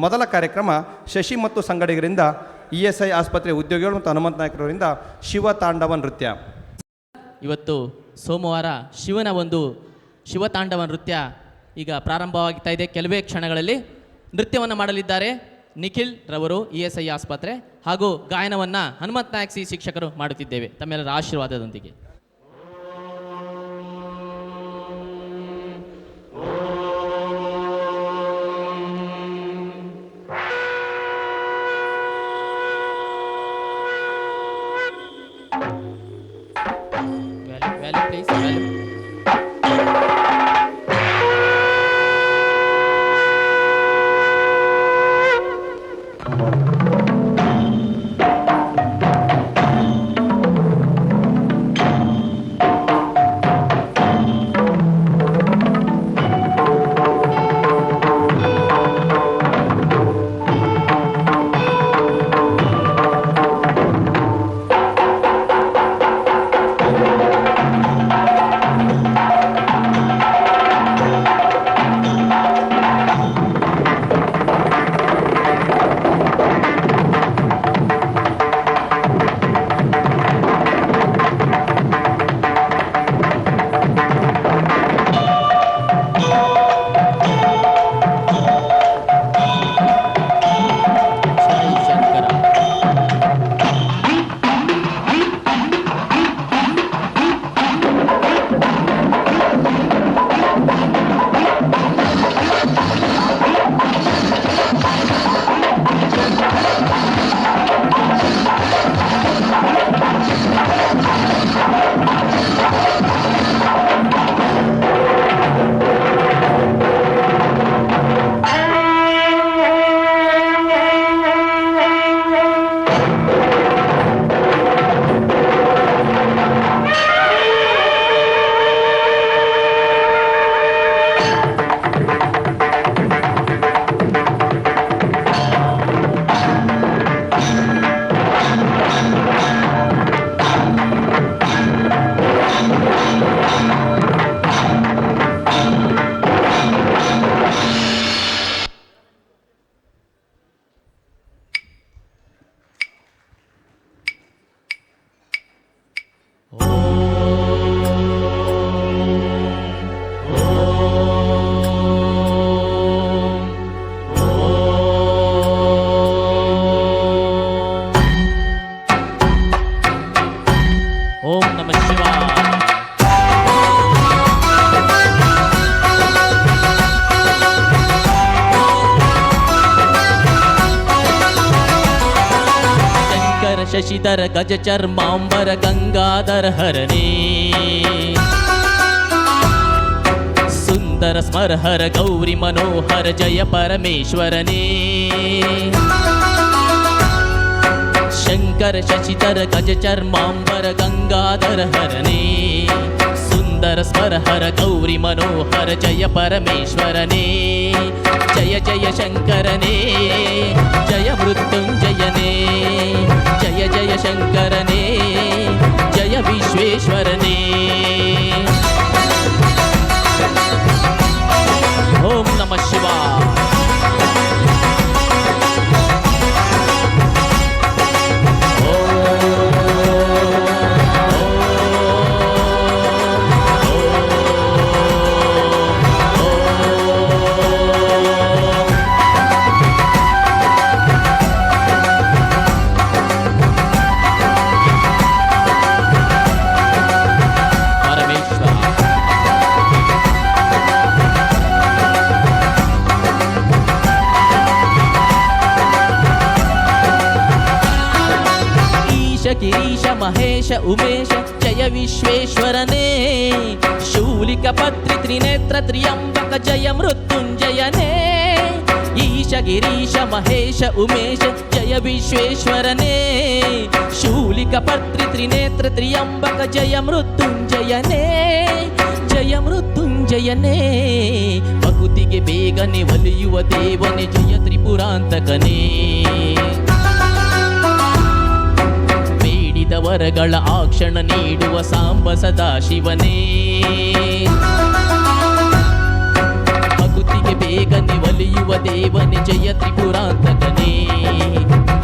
ಮೊದಲ ಕಾರ್ಯಕ್ರಮ ಶಶಿ ಮತ್ತು ಸಂಗಡಿಗರಿಂದ ESI ಆಸ್ಪತ್ರೆ ಉದ್ಯೋಗಿಗಳು ಮತ್ತು ಹನುಮಂತ ನಾಯಕರವರಿಂದ ಶಿವತಾಂಡವ ನೃತ್ಯ. ಇವತ್ತು ಸೋಮವಾರ ಶಿವತಾಂಡವ ನೃತ್ಯ ಈಗ ಪ್ರಾರಂಭವಾಗ್ತಾ ಇದೆ. ಕೆಲವೇ ಕ್ಷಣಗಳಲ್ಲಿ ನೃತ್ಯವನ್ನು ಮಾಡಲಿದ್ದಾರೆ ನಿಖಿಲ್ ರವರು ESI ಆಸ್ಪತ್ರೆ, ಹಾಗೂ ಗಾಯನವನ್ನು ಹನುಮಂತ ನಾಯಕ್ ಸಿ ಶಿಕ್ಷಕರು ಮಾಡುತ್ತಿದ್ದೇವೆ ತಮ್ಮೆಲ್ಲರ ಆಶೀರ್ವಾದದೊಂದಿಗೆ. ಶಶಿಧರ ಗಜ ಚರ್ಮಾಂಬರ ಗಂಗಾಧರ ಹರನೇ, ಸುಂದರ ಸ್ಮರಹರ ಗೌರಿ ಮನೋಹರ ಜಯ ಪರಮೇಶ್ವರನೇ. ಶಂಕರ ಶಶಿಧರ ಗಜ ಚರ್ಮಾಂಬರ ಗಂಗಾಧರ ಹರನೇ, ಸುಂದರ ಸ್ಮರಹರ ಗೌರಿ ಮನೋಹರ ಜಯ ಪರಮೇಶ್ವರನೇ. ಜಯ ಜಯ ಶಂಕರನೇ, ಜಯ ಮೃತ್ಯುಂಜಯನೇ, ಜಯ ಜಯ ಶಂಕರನೇ, ಜಯ ವಿಶ್ವೇಶ್ವರನೇ. ಓಂ ನಮಃ ಶಿವಾಯ. ಗಿರೀಶ ಮಹೇಶ ಉಮೇಶ ಜಯ ವಿಶ್ವೇಶ್ವರನೇ. ಶೂಲಿಕ ಪತ್ರಿ ತ್ರಿನೇತ್ರ ತ್ರಿಯಂಬಕ ಜಯ ಮೃತ್ಯುಂಜಯನೇ. ಈಶ ಗಿರೀಶ ಮಹೇಶ ಉಮೇಶ ಜಯ ವಿಶ್ವೇಶ್ವರನೇ. ಶೂಲಿಕ ಪತ್ರಿ ತ್ರಿನೇತ್ರ ತ್ರಿಯಂಬಕ ಜಯ ಮೃತ್ಯುಂಜಯನೇ, ಜಯ ಮೃತ್ಯುಂಜಯನೇ. ಭಕುತಿಗೆ ಬೇಗನೆ ಒಲಿಯುವ ದೇವನೇ ಜಯ ತ್ರಿಪುರಾಂತಕನೇ. ವರಗಳ ಆಕ್ಷಣ ನೀಡುವ ಸಾಂಬ ಸದಾಶಿವನೇ. ಭಕುತಿಗೆ ಬೇಗನೆ ಒಲಿಯುವ ದೇವನೇ ಜಯ ತ್ರಿಪುರಾಂತಕನೇ.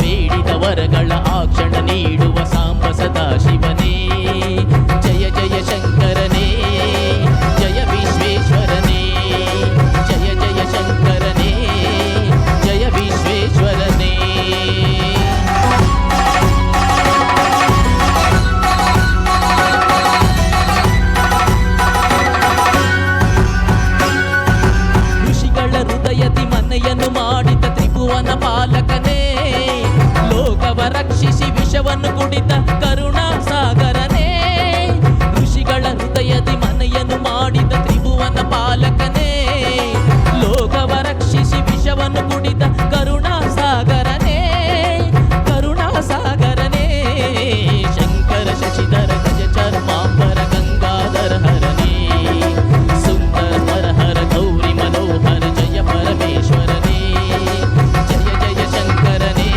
ಬೇಡಿದ ವರಗಳ ಆ ಕ್ಷಣ ನೀಡುವ ಸಾಂಬ ಸದಾ ಶಿವನೇ. ಜಯ ಜಯ ಶಂಕರನೇ ಜಯ ವಿಶ್ವೇಶ್ವರನೇ. ಜಯ ಜಯ ಶಂಕರನೇ ಜಯ ವಿಶ್ವೇಶ್ವರನೇ. ಋಷಿಗಳ ಹೃದಯದಿ ಮನೆಯನ್ನು ಮಾಡಿದ ತ್ರಿಭುವನ ಪಾಲಕನೇ. ಲೋಕವ ರಕ್ಷಿಸಿ ವಿಷವನ್ನು ಕುಡಿದ ಕರುಣಾ ಸಾಗರನೇ. ಋಷಿಗಳ ಹೃದಯದಿ ಮನೆಯನ್ನು ಮಾಡಿದ ತ್ರಿಭುವನ ಪಾಲಕನೇ. ಲೋಕವ ರಕ್ಷಿಸಿ ವಿಷವನ್ನು ಕುಡಿದ ಕರುಣಾ ಸಾಗರನೇ. ಕರುಣಾ ಸಾಗರನೇ. ಶಂಕರ ಶಶಿಧರ ಗಜ ಚರ್ಮಾಂಬರ ಗಂಗಾಧರ ಹರನೇ. ಸುಂದರ ಹರ ಗೌರಿ ಮನೋಹರ ಜಯ ಪರಮೇಶ್ವರನೇ. ಜಯ ಜಯ ಶಂಕರನೇ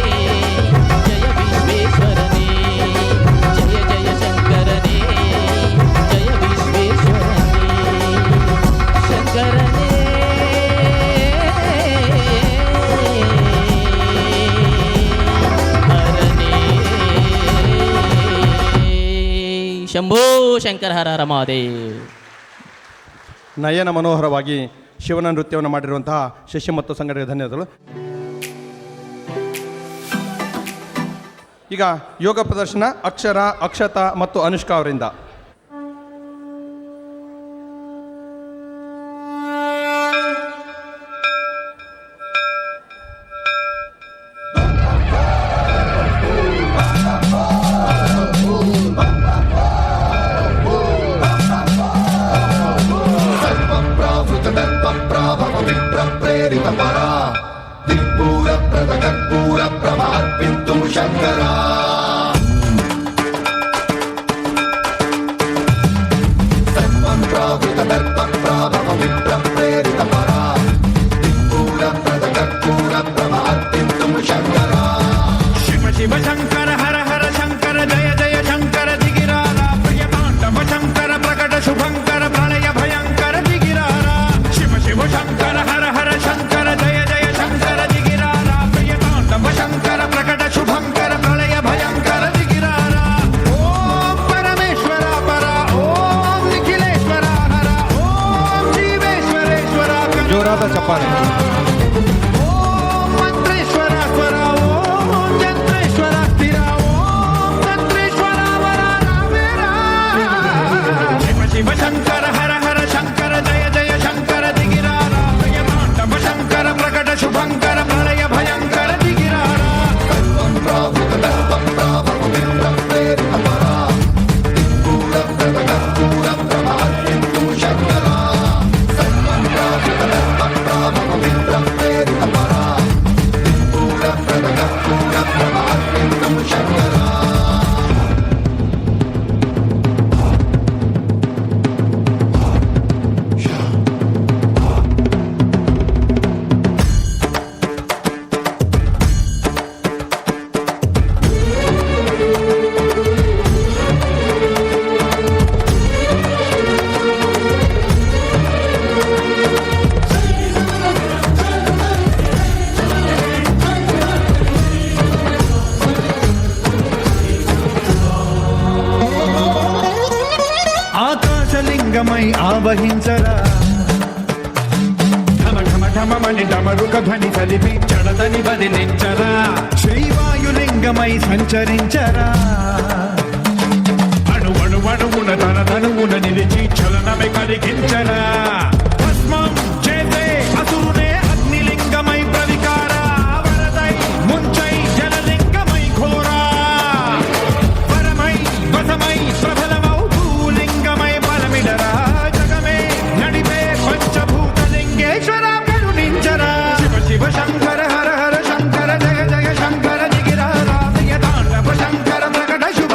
ಜಯ ವಿಶ್ವೇಶ್ವರನೇ. ಜಯ ಜಯ ಶಂಕರನೇ ಜಯ ವಿಶ್ವೇಶ್ವರನೇ. ಶಂಕರನೇ ಹರನೇ. ಶಂಭೋ ಶಂಕರ ಹರ ಹರ ಮಹಾದೇವ್. ನಯನ ಮನೋಹರವಾಗಿ ಶಿವನ ನೃತ್ಯವನ್ನು ಮಾಡಿರುವಂತಹ ಶಶಿ ಮತ್ತು ಸಂಘಟನೆಗೆ ಧನ್ಯವಾದಗಳು. ಈಗ ಯೋಗ ಪ್ರದರ್ಶನ ಅಕ್ಷರ, ಅಕ್ಷತಾ ಮತ್ತು ಅನುಷ್ಕಾ ಅವರಿಂದ. ಶಿವ ಶಿವ ಶಂಕರ ಹರ ಹರ ಶಂಕರ ಜಯ ಜಯ ಶಂಕರ ದಿಗಿರಾರ ಪ್ರಿಯ ತಾಂಡವ ಶಂಕರ ಪ್ರಕಟ ಶುಭಂಕರ ಪ್ರಳಯ ಭಯಂಕರ ದಿಗಿರಾರ. ಶಿವ ಶಿವ ಶಂಕರ ಹರ ಹರ ಶಂಕರ ಜಯ ಜಯ ಶಂಕರ ದಿಗಿರಾರ ಪ್ರಿಯ ತಾಂಡವ ಶಂಕರ ಪ್ರಕಟ ಶುಭಂಕರ ಪ್ರಳಯ ಭಯಂಕರ ದಿಗಿರಾರ. ಓಂ ಪರಮೇಶ್ವರ ಪರ ಓಂ ನಿಖಿಲೇಶ್ವರ ಹರ ಓಂ ಜೀವೇಶ್ವರೇಶ್ವರ ಜೋರಾದ ಚಪ್ಪಾಳೆ. ಓಂ ಮಂತ್ರೇಶ್ವರ ಸ್ವರ ಓಂ ಚಂದ್ರೇಶ್ವರ ಸ್ಥಿರ ಓಂ ತಂತ್ರೇಶ್ವರ ವರ ರಾಮೇರ. ಶಿವ ಶಿವ ಶಂಕರ ಹರ ಹರ ಶಂಕರ ಜಯ ಜಯ ಶಂಕರ ದಿಗಿರಾರ ಪ್ರಿಯ ತಾಂಡವ ಶಂಕರ ಪ್ರಕಟ ಶುಭಂಕರ ಪ್ರಳಯ ಭಯಂಕರ ದಿಗಿರಾರ. ఆకాశలింగమై ఆవహించర ఢమ ఢమ ఢమమని డమరుక ధ్వని కలిపి చడదని బదిలించరా. శ్రీవాయులింగమై సంచరించరా. అణువణువున తన తనువున నిలిచి చలనమే కలిగించరా. భస్మం చేసే అసురునే అగ్నిలింగమై ప్రవికార వరదై ముంచై జలలింగమై ఘోరా. వరమై వసమై ప్రబలమౌ భూలింగమై బలమిడరా. జగమే నడిపే పంచభూతలింగేశ్వర కరుణించరా. శివ శివ శంకర హర హర శంకర జయ జయ శంకర దిగిరారా ప్రియ తాండవ శంకర ప్రకట శుభ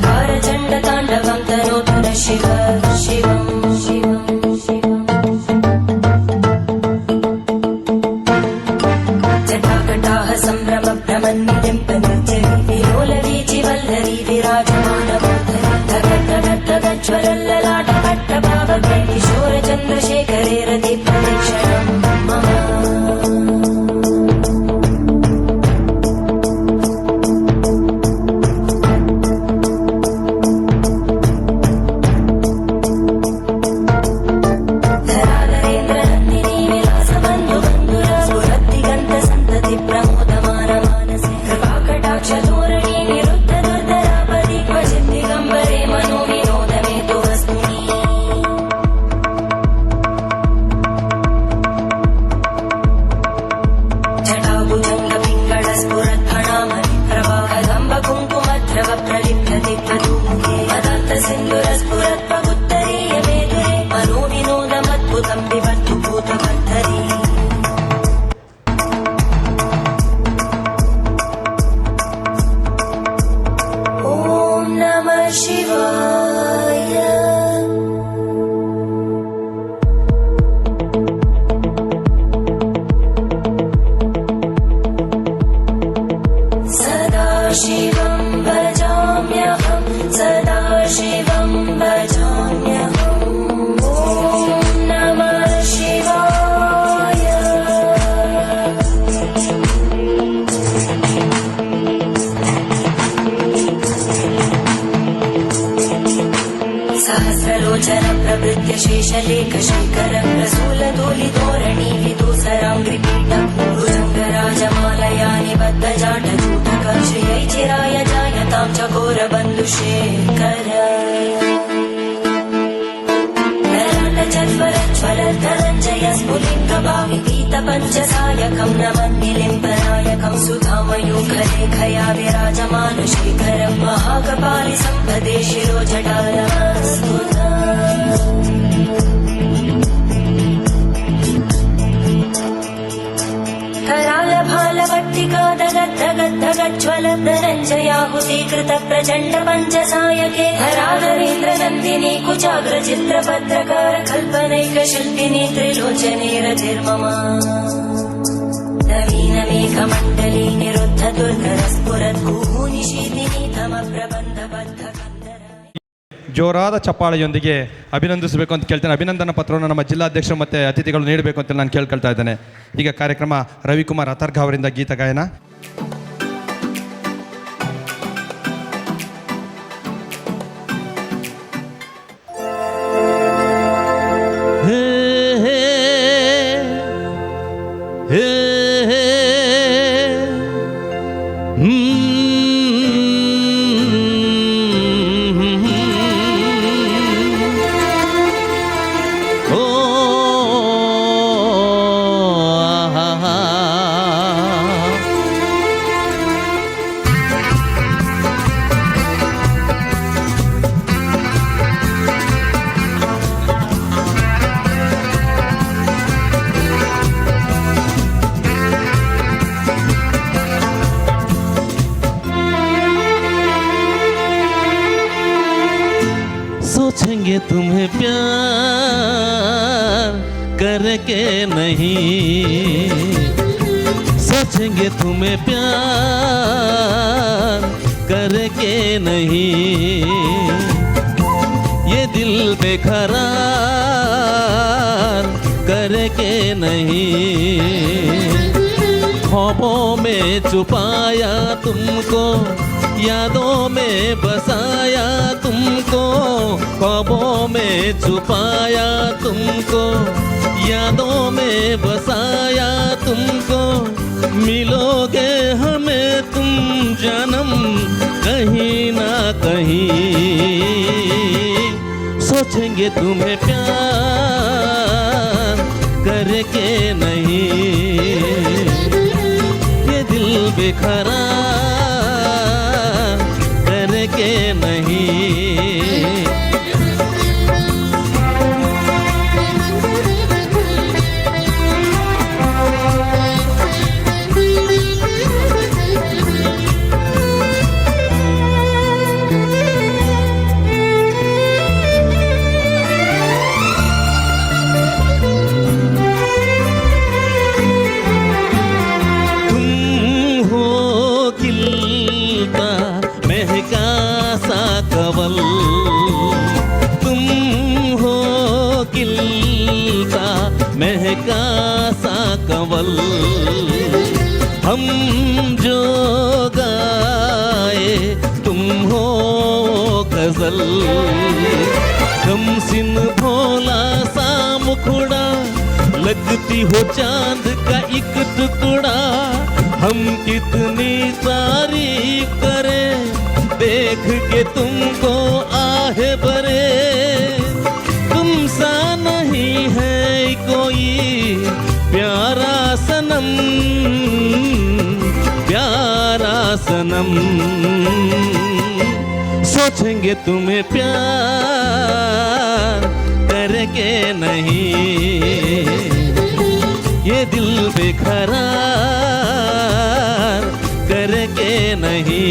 भारचण्डताण्डवं तनोतु न शिव शिवं शिवं शिवम् जटाकटाः सम्भ्रमभ्रमन्निलिम्पनिर्जरी विलोलवीचिवल्लरी विराजमानमूर्धनि धगद्धगद्धगज्ज्वलल्ललाटपट्टभावगे किशोरचन्द्रशेखरे रतिप्रदक्षिणं मम प्रभृत्य शेषलेखशेखर प्रसूलधूलिधोರಣಿ विदूसराङ्घ्रिपीठं भुजङ्गराजमालया निबद्धजाटजूटक श्रियै चिराय जायतां चकोरबन्धुशेखर ललाटज्वलज्वलधनञ्जय स्फुलिङ्गभाविपीतपञ्चसायकं नमन्निलिम्बनायकं सुधामयूखलेखया विराजमानशेखरं महाकपालि सम्पदे शिरोजटालस्फुटम् करालभालवट्टिका दगद्धगद्धगज्ज्वलद्धनञ्जयाहुतीकृत प्रचण्ड पञ्चसायके हराधरेन्द्रनन्दिनी कुचाग्रचित्रपत्रकार कल्पनैकशिल्पिनी त्रिलोचने रतिर्मम नवीनमेघमण्डली निरुद्ध दुर्धरस्फुरद्गूनिशीतिनी तमप्रबन्धबद्ध ಜೋರಾದ ಚಪ್ಪಾಳೆಯೊಂದಿಗೆ ಅಭಿನಂದಿಸಬೇಕು ಅಂತ ಕೇಳ್ತೇನೆ. ಅಭಿನಂದನಾ ಪತ್ರವನ್ನು ನಮ್ಮ ಜಿಲ್ಲಾಧ್ಯಕ್ಷರು ಮತ್ತು ಅತಿಥಿಗಳು ನೀಡಬೇಕು ಅಂತ ನಾನು ಕೇಳ್ಕೊಳ್ತಾ ಇದ್ದೇನೆ. ಈಗ ಕಾರ್ಯಕ್ರಮ ರವಿಕುಮಾರ್ ಅತರ್ಘ ಅವರಿಂದ ಗೀತ ಗಾಯನ. सोचेंगे तुम्हें प्यार करके नहीं, सोचेंगे तुम्हें प्यार करके नहीं, ये दिल बेकरार करके नहीं, ख्वाबों में छुपाया तुमको, यादों में बसाया तुमको, ख्वाबों में छुपाया तुमको, यादों में बसाया तुमको, मिलोगे हमें तुम जन्म कहीं ना कहीं, सोचेंगे तुम्हें प्यार करके नहीं, ये दिल बेकरार करके नहीं। कंवल तुम हो खिलता महका सा कंवल हम जो गाए तुम हो गजल कमसिन भोला सा मुखड़ा लगती हो चांद का एक टुकड़ा हम कितनी तारीफ करें देख के तुमको आहे बरे तुम सा नहीं है कोई प्यारा सनम सोचेंगे तुम्हें प्यार करके नहीं ये दिल बेकरार करके नहीं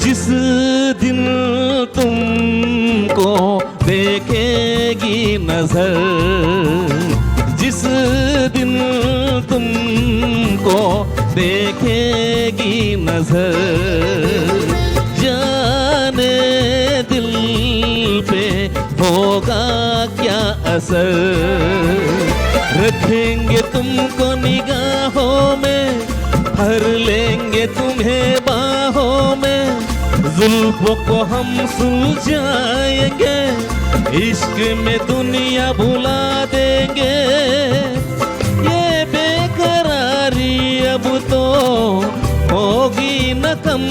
जिस दिन तुमको देखेगी नजर जिस दिन तुमको देखेगी नजर जाने दिल पे होगा क्या असर रखेंगे तुमको निगाहों में भर लेंगे तुम्हें बाहों में जुल्फों को हम सुलझाएंगे इश्क में दुनिया भुला देंगे ये बेकरारी अब तो होगी न कम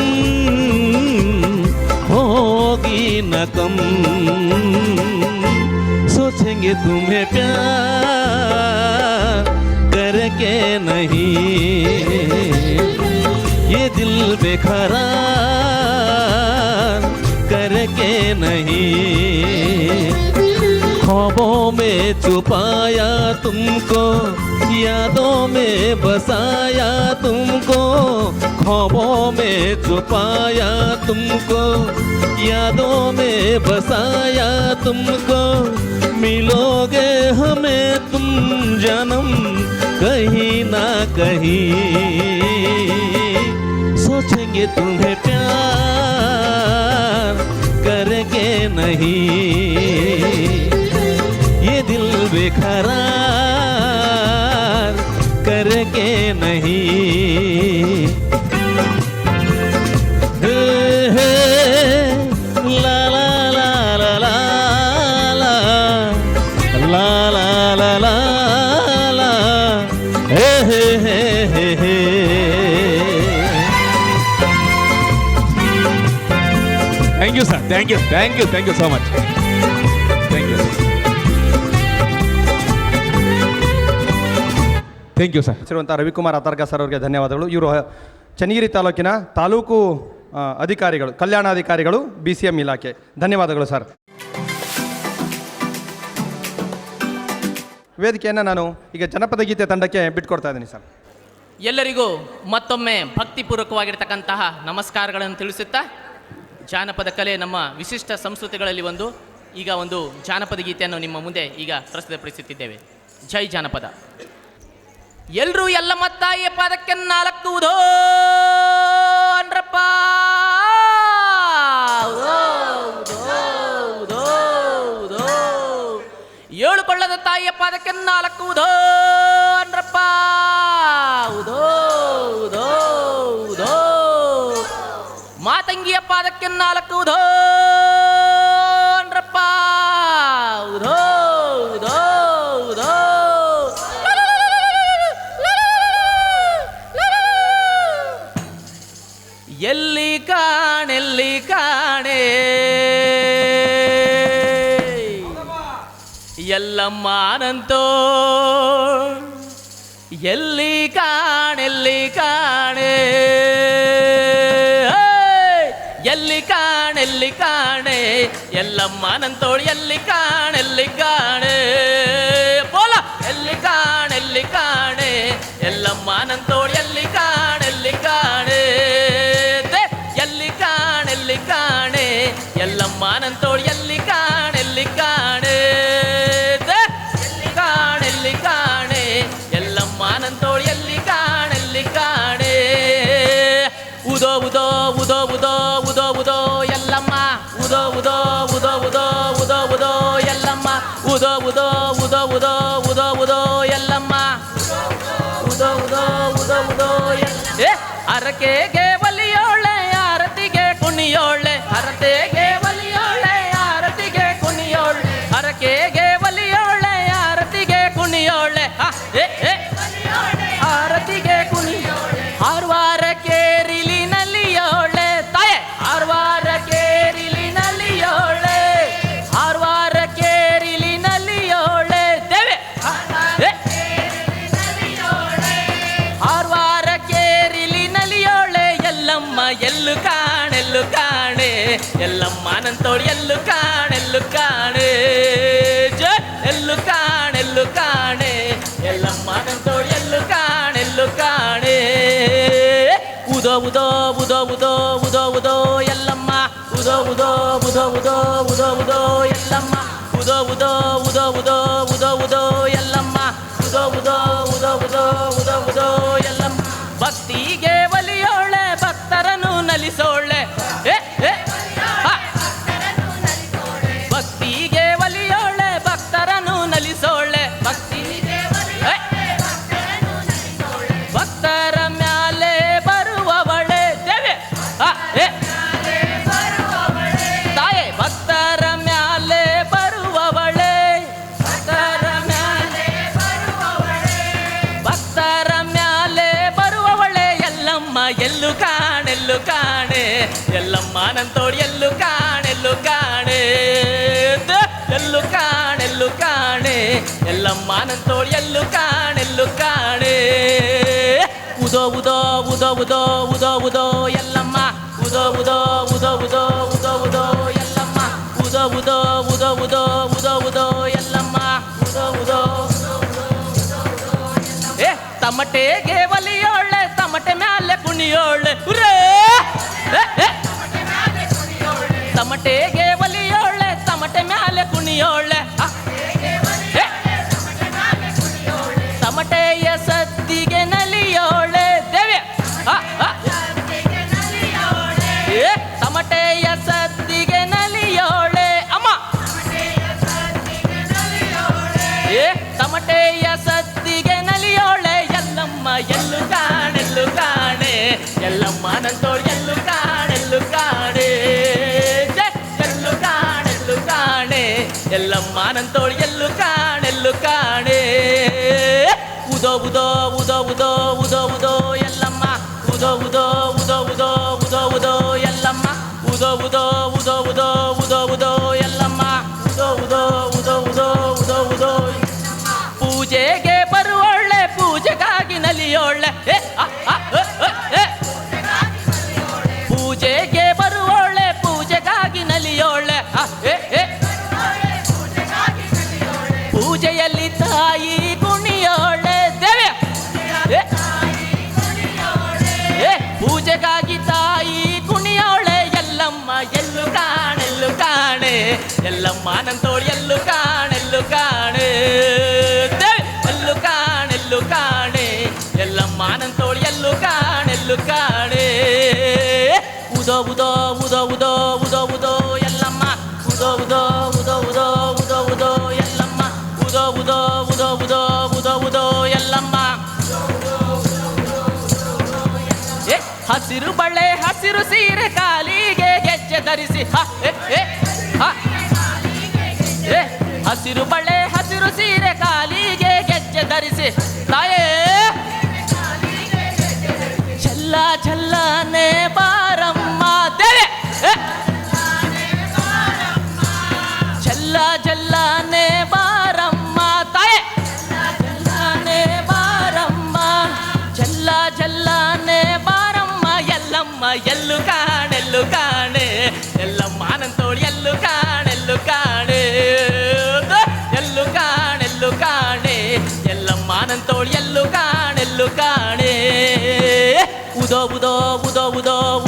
सोचेंगे तुम्हें प्यार करके नहीं ये दिल बेकरार करके नहीं ख्वाबों में छुपाया तुमको यादों में बसाया तुमको ख्वाबों में छुपाया तुमको यादों में बसाया तुमको मिलोगे हमें तुम जन्म कहीं ना कहीं सोचेंगे तुम्हें प्यार करके नहीं ये दिल बेकरार करके नहीं ला ला ला ला ला ला ला ला ला ला हे हे हे हे Thank you, sir. Thank you so much. Thank you. Thank you, sir. ಹೆಸರುವಂಥ ರವಿಕುಮಾರ್ ಅತರ್ಗ ಸರ್ ಅವರಿಗೆ ಧನ್ಯವಾದಗಳು. ಇವರು ಚನ್ನಗಿರಿ ತಾಲೂಕಿನ ತಾಲೂಕು ಅಧಿಕಾರಿಗಳು ಕಲ್ಯಾಣಾಧಿಕಾರಿಗಳು BCM ಇಲಾಖೆ. ಧನ್ಯವಾದಗಳು ಸರ್. ವೇದಿಕೆಯನ್ನು ನಾನು ಈಗ ಜನಪದ ಗೀತೆ ತಂಡಕ್ಕೆ ಬಿಟ್ಕೊಡ್ತಾ ಇದ್ದೀನಿ ಸರ್. ಎಲ್ಲರಿಗೂ ಮತ್ತೊಮ್ಮೆ ಭಕ್ತಿಪೂರ್ವಕವಾಗಿರ್ತಕ್ಕಂತಹ ನಮಸ್ಕಾರಗಳನ್ನು ತಿಳಿಸುತ್ತಾ ಜಾನಪದ ಕಲೆ ನಮ್ಮ ವಿಶಿಷ್ಟ ಸಂಸ್ಕೃತಿಗಳಲ್ಲಿ ಒಂದು ಈಗ ಒಂದು ಜಾನಪದ ಗೀತೆಯನ್ನು ನಿಮ್ಮ ಮುಂದೆ ಈಗ ಪ್ರಸ್ತುತಪಡಿಸುತ್ತಿದ್ದೇವೆ. ಜೈ ಜಾನಪದ. ಎಲ್ರೂ ಎಲ್ಲ ಮತ್ತಾಯಿಯ ಪಾದಕ್ಕೆ ನಾಲ್ಕುವುದೋ ಅನ್ರಪ್ಪ ಏಳು ಕೊಳ್ಳದ ತಾಯಿಯ ಪಾದಕ್ಕೆ ನಾಲ್ಕುವುದೋ ಅನ್ರಪ್ಪ ಮಾತಂಗಿಯ ಪಾದಕ್ಕೆ ನಾಲ್ಕುವುದೋ ಅನ್ರಪ್ಪ ಎಲ್ಲಿ ಕಾಣೆ ಎಲ್ಲಮ್ಮನಂತೋ ಎಲ್ಲಿ ಕಾಣೆ ಎಲ್ಲಿ ಕಾಣೆ ಎಲ್ಲಮ್ಮ ನಂತೋಳಿ ಎಲ್ಲಿ ಕಾಣೆ ಬೋಲ ಎಲ್ಲಿ ಕಾಣೆ ಎಲ್ಲಮ್ಮ ನಂತೋಳಿ ಎಲ್ಲಿ ಕಾಣೆ ಎಲ್ಲಿ ಕಾಣೆ ಎಲ್ಲಮ್ಮ ನಂತೋಳಿ ಎಲ್ಲಿ ಕಾಣೆ ಕಾಣೆ ಎಲ್ಲಮ್ಮ ನಂತೋಳಿ ಎಲ್ಲಿ ಕಾಣೆ ಉದೋ ಉದೋ ಉದೋ ಉದೋ ಉದೋ ಉದೋ ಎಲ್ಲಮ್ಮ ಉದೋ ಉದೋ ಉದೋ ಉದೋ ಉದೋ ಉದೋ ಎಲ್ಲಮ್ಮ ಉದೋ ಉದೋ ಉದೋ ಉದೋ ಉದೋ ಉದೋ ಎಲ್ಲಮ್ಮ ಉದೋ ಉದೋ ಉದೋ ಉದೋ ಹರಕೆಗೆ ಒಲಿಯೋಳೆ ಆರತಿಗೆ ಕುಣಿಯೋಳೆ ಹರತೆಗೆ ಒಲಿಯೋಳೆ ಆರತಿಗೆ ಕುಣಿಯೋಳೆ ಹರಕೆಗೆ ಒಲಿಯೋಳೆ ಆರತಿಗೆ ಕುಣಿಯೋಳೆ ಆರತಿಗೆ ಕುಣಿಯೋಳೆ ಆರ್ವಾರ ಕೇರಿಲಿ ನಲಿಯೋಳೆ ತಾಯೆ ಆರ್ವಾರ ಕೇರಿಲಿ ನಲಿಯೋಳೆ ಆರ್ವಾರ ಕೇರಿಲಿ ನಲಿಯೋಳೆ ದೇವೆ ಆರ್ವಾರ ಕೇರಿಲಿ ನಲಿಯೋಳೆ ಎಲ್ಲಮ್ಮ ಎಲ್ಲು ಕಾಣೆ ಎಲ್ಲಮ್ಮ ನಂತೋಡಿ ಎಲ್ಲು ಕಾಣೆ ಎಲ್ಲು ಕಾಣೆ ಎಲ್ಲಮ್ಮ ನಂತೋಡಿ ಎಲ್ಲು ಕಾಣೆ ಉದೋ ಉದೋ ಉದೋ ಉದೋ ಉದೋ ಉದೋ ಎಲ್ಲಮ್ಮ ಉದೋ ಉದೋ ಉದೋ ಉದೋ ಉದೋ ಉದೋ ಎಲ್ಲಮ್ಮ ಉದೋ ಉದೋ ಉದೋ ಉದೋ ಉದೋ ಉದೋ ಎಲ್ಲಮ್ಮ ಉದೋ ಉದೋ ಉದೋ ಉದೋ ಉದೋ ಉದೋ ಎಲ್ಲಮ್ಮ ಭಕ್ತಿಗೆ ಒಲಿಯೋಳೆ ಭಕ್ತರನ್ನು ನಲಿಸೋಳೆ ಭಕ್ತಿಗೆ ಒಲಿಯೋಳೆ ಭಕ್ತರನ್ನು ನಲಿಸೋಳೆ ಭಕ್ತರ ಮ್ಯಾಲೆ ಬರುವವಳೆ ದೇವೆ ತಾಯೆ ಭಕ್ತರ ಮ್ಯಾಲೆ ಬರುವವಳೆ ಭಕ್ತರ ಮ್ಯಾಲೆ ಬರುವವಳೆ ಎಲ್ಲಮ್ಮ ಎಲ್ಲು ಕಾಣೆ ಎಲ್ಲಮ್ಮ ನಂತೋಡಿ ಎಲ್ಲು ಕಾಣೆ ಎಲ್ಲು ಕಾಣೆ ಎಲ್ಲಮ್ಮ ನಂತೋಡಿ ಎಲ್ಲು ಕಾಣೆ ಉದೋ ಉದೋ ಉದೋ ಉದೋ ಉದೋ ಉದೋ ಎಲ್ಲಮ್ಮ ಉದೋ ಉದೋ ಉದೋ ಉದೋ ಉದೋ ಉದೋ ಎಲ್ಲಮ್ಮ ಉದೋ ಉದೋ ಉದೋ ಉದೋ ಉದೋ ಉದೋ ಎಲ್ಲಮ್ಮ ಉದೋ ಉದೋ ತಮಟೆಗೆ ಒಲಿಯೋಳೆ ತಮಟೆ ಮ್ಯಾಲೆ ಕುಣಿಯೋಳೆ ತಮಟೆಗೆ ಒಲಿಯೋಳೆ ತಮಟೆ ಮ್ಯಾಲೆ ಕುಣಿಯೋಳೆ ತಮಟೆಯ ಸದ್ದಿಗೆ ನಲಿಯೋಳೆ ದೇವೆ ತಮಟೆಯ ಸದ್ದಿಗೆ ನಲಿಯೋಳೆ ಅಮ್ಮ ತಮಟೆಯ ಸದ್ದಿಗೆ ನಲಿಯೋಳೆ ಎಲ್ಲಮ್ಮ ಎಲ್ಲು ಕಾಣೆ ಎಲ್ಲಮ್ಮ ನಂತೋಡಿ ಎಲ್ಲು ಕಾಣೆ ಎಲ್ಲಮ್ಮ ನಂತೋಡಿ ಎಲ್ಲು ಕಾಣೆ ಉದೋ ಉದೋ ಉದೋ ಉದೋ ಉದೋ ಉದೋ ಎಲ್ಲಮ್ಮ ಉದೋ ಉದೋ ಉದೋ ಉದೋ ಉದೋ ಉದೋ ಎಲ್ಲಮ್ಮ ಉದೋ ಉದೋ ಉದೋ ಉದೋ ಉದೋ ಉದೋ ಎಲ್ಲಮ್ಮ ಉದೋ ಉದೋ ಉದೋ ಉದೋ ಉದೋ ಉದೋ ಪೂಜೆಗೆ ಬರುವೊಳ್ಳೆ ಪೂಜೆಗಾಗಿ ನಲಿಯೋಳೆ ಪೂಜೆಗೆ ಬರುವೊಳ್ಳೆ ಪೂಜೆಗಾಗಿ ನಲಿಯೋಳೆ ಪೂಜೆಯಲ್ಲಿ ತಾಯಿ ಕುಣಿಯೋಳೆ ದೇವೆ ಪೂಜೆಗಾಗಿ ತಾಯಿ ಕುಣಿಯೋಳೆ ಎಲ್ಲಮ್ಮ ಎಲ್ಲು ಕಾಣೆ ಎಲ್ಲಮ್ಮ ನಂತೋಡಿ ಎಲ್ಲು ಕಾಣೆ ಎಲ್ಲು ಕಾಣೆ ಎಲ್ಲಮ್ಮ ನಂತೋಡಿ ಎಲ್ಲು ಕಾಣೆ ಉದೋ ಉದೋ ಉದೋ ಉದೋ ಉದೋ ಉದೋ ಎಲ್ಲಮ್ಮ ಉದೋ ಉದೋ ಉದೋ ಉದೋ ಉದೋ ಉದೋ ಎಲ್ಲಮ್ಮ ಉದೋ ಉದೋ ಉದೋ ಉದೋ ಉದೋ ಉದೋ ಎಲ್ಲಮ್ಮ ಹಸಿರು ಬಳೆ ಹಸಿರು ಸೀರೆ ಕಾಲಿಗೆ ಗೆಜ್ಜೆ ಧರಿಸಿ ಹಸಿರು ಬಳೆ ಹಸಿರು ಸೀರೆ ಕಾಲಿಗೆ ಗೆಜ್ಜೆ ಧರಿಸಿ ತಾಯೇ ಛಲ್ಲ ಛಲ್ಲನೆ ಬಾರಮ್ಮ ದೇವೆ ಛಲ್ಲ ಛಲ್ಲನೆ ಬಾರಮ್ಮ ತಾಯೇ ಬಾರಮ್ಮ ಛಲ್ಲ ಛಲ್ಲನೆ ಬಾರಮ್ಮ ಎಲ್ಲಮ್ಮ ಎಲ್ಲು ಕಾಣೆ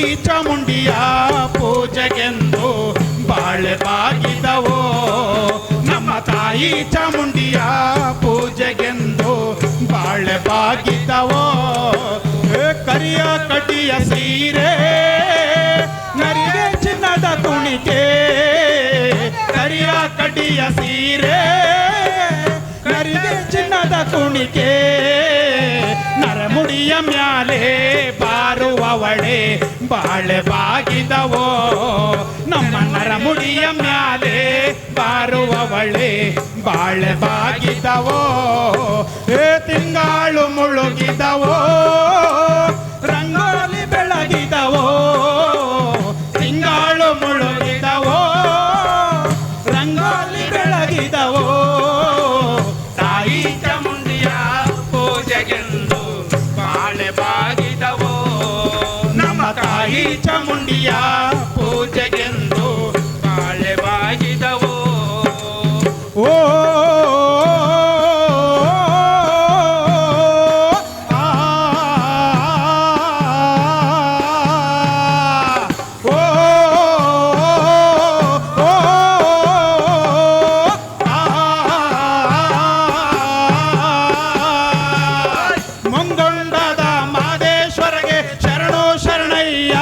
ತಾಯಿ ಚಾಮುಂಡಿಯ ಪೂಜೆಗೆಂದು ಬಾಳೆ ಬಾಗಿದವೋ ನಮ್ಮ ತಾಯಿ ಚಾಮುಂಡಿಯ ಪೂಜೆಗೆಂದು ಬಾಳೆ ಬಾಗಿದವೋ ಕರಿಯ ಕಡ್ಡಿಯ ಸೀರೆ ನರಿಗೆ ಚಿನ್ನದ ಕುಣಿಕೆ ಕರಿಯ ಕಡ್ಡಿಯ ಸೀರೆ ನರಿಗೆ ಚಿನ್ನದ ಕುಣಿಕೆ ನರಮುಡಿಯ ಮ್ಯಾಲೆ ಬಾರುವವಳೆ ಬಾಳೆ ಬಾಗಿದವೋ ನಮ್ಮ ನರಮುಡಿಯ ಮ್ಯಾಲೆ ಬಾರುವವಳೆ ಬಾಳೆ ಬಾಗಿದವೋ ತಿಂಗಾಳು ಮುಳುಗಿದವೋ ರಂಗೋಲಿ ಬೆಳಗಿದವೋ ತಿಂಗಾಳು ಮುಳುಗಿದವೋ ರಂಗೋಲಿ ಬೆಳಗಿದವೋ ತಾಯಿ ಚಾಮುಂಡಿಯ ಪೂಜೆಗೆಂದು ಬಾಳೆ ಬಾಗಿದವೋ ನಮ್ಮ ತಾಯಿ ಚಾಮುಂಡಿಯ ಪೂಜೆಗೆಂದು ಬಾಳೆ ಬಾಗಿದವೋ ಓ ಮುಂಗೊಂಡದ ಮಾದೇಶ್ವರಗೆ ಶರಣೋ ಶರಣಯ್ಯ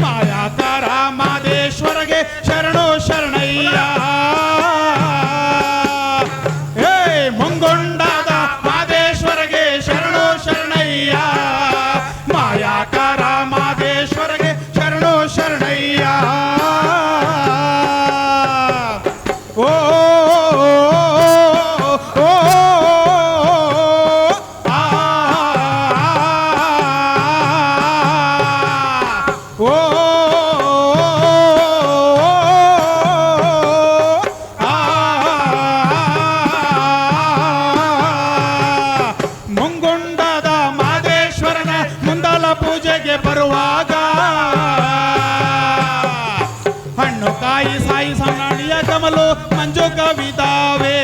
ಮಾಯಾಕಾರ ಮಾದೇಶ್ವರಗೆ ಶರಣೋ ಶರಣಯ್ಯ ಮುಂಗೊಂಡದ ಮಾದೇಶ್ವರಗೆ ಶರಣೋ ಶರಣಯ್ಯ ಮಾಯಾಕಾರ ಮಾದೇಶ್ವರಗೆ ಶರಣೋ ಶರಣಯ್ಯ ಓ ಮುಂಗೊಂಡದ ಮಾದೇಶ್ವರನ ಮುಂದಲ ಪೂಜೆಗೆ ಬರುವಾಗ ಹಣ್ಣು ಕಾಯಿ ಸಾಯಿ ಸಣ್ಣಾಣಿಯ ಕಮಲು ಮಂಜು ಕವಿತಾವೇ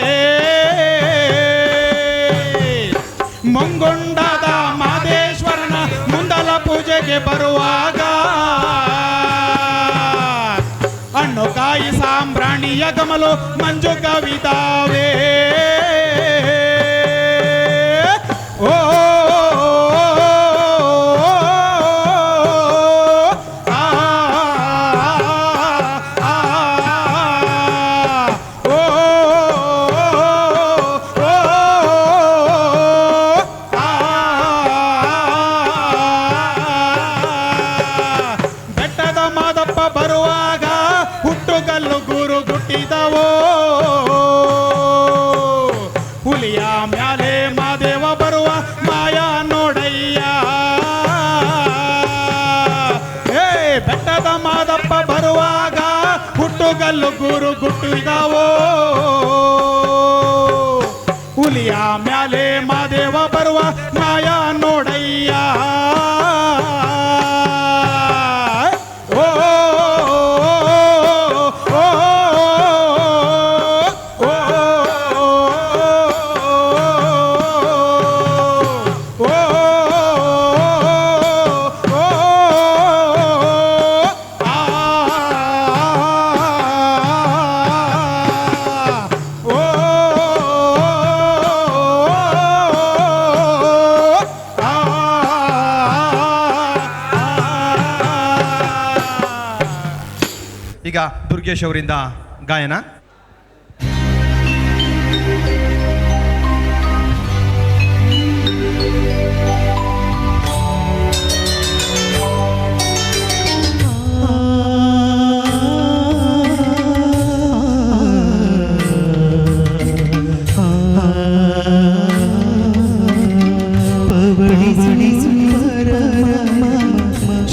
ಮುಂಗೊಂಡದ ಮಾದೇಶ್ವರನ ಮುಂದಲ ಪೂಜೆಗೆ ಬರುವಾಗ ಹಣ್ಣು ಕಾಯಿ ಸಾಂಬ್ರಾಣಿಯ ಕಮಲು ಮಂಜು ಕವಿತಾವೇ ಓ ಬೆಟ್ಟದ ಮಾದಪ್ಪ ಬರುವಾಗ ಹುಟ್ಟುಗಲ್ಲು ಗುರು ಗುಟ್ಟಿದವೋ ಹುಲಿಯ ಮ್ಯಾಲೆ ಮಾದೇವ ಬರುವ ಮಾಯಾ ನೋಡಯ್ಯ ಬೆಟ್ಟದ ಮಾದಪ್ಪ ಬರುವಾಗ ಹುಟ್ಟುಗಲ್ಲು ಗುರು ಗುಟ್ಟಿದವೋ ಹುಲಿಯ ಮ್ಯಾಲೆ ಮಾದೇವ ಬರುವ ಮಾಯಾ ನೋಡಯ್ಯ ಓ ಈಗ ದುರ್ಗೇಶ್ ಅವರಿಂದ ಗಾಯನ.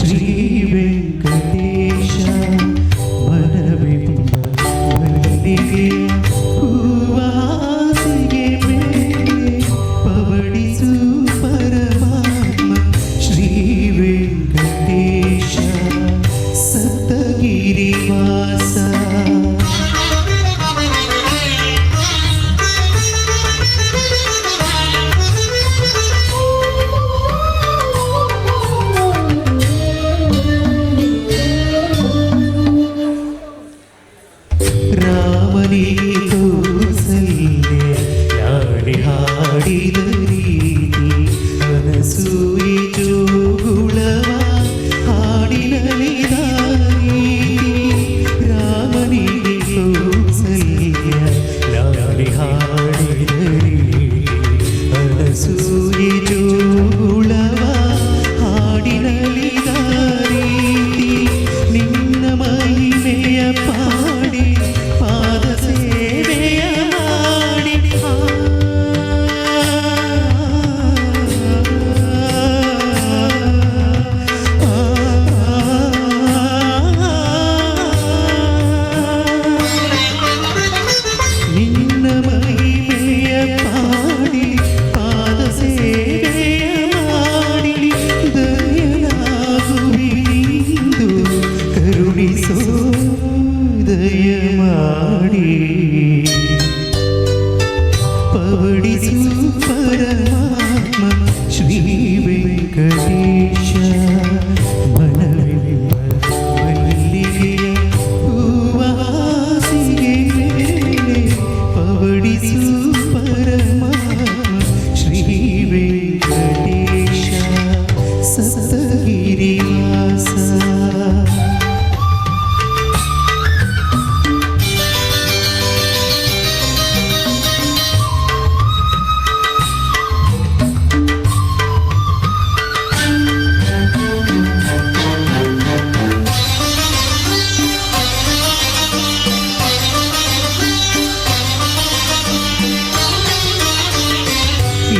ಶ್ರೀ ವೆಂಕಟೇಶ ಮನವಿಂಬ ರಾಮನಿಗೆ ಕೌಸಲ್ಯ ಲಾಲಿ ಹಾಡಿದರಿ ಅನಸೂಯೆ ಜೋಗುಳವ ಹಾಡಿನಲಿದಾರಿ ನಿನ್ನ ಮಹಿಮೆಯ ಪಾಡಿ ಪಾದ ಸೇವೆಯ ಮಾಡಿ ನಿನ್ನ ಮಹಿಮೆಯ ಪಾಡಿ ಪಾದ ಸೇವೆಯ ಮಾಡಿ ದಯನಾಗುವಿಂದು ಕರುಣಿಸೋ ದಯ ಮಾಡಿ ಪವಡಿಸು ಪರಮಾತ್ಮ ಶ್ರೀ ವೆಂಕಟೇಶ ಮನವೆಂಬ ಮಲ್ಲಿಗೆಯ ಹೂವಾಸಿಗೆ ಮೇಲೆ ಪವಡಿಸು ಪರಮಾತ್ಮ ಶ್ರೀ ವೆಂಕಟೇಶ ಸಪ್ತಗಿರಿವಾಸ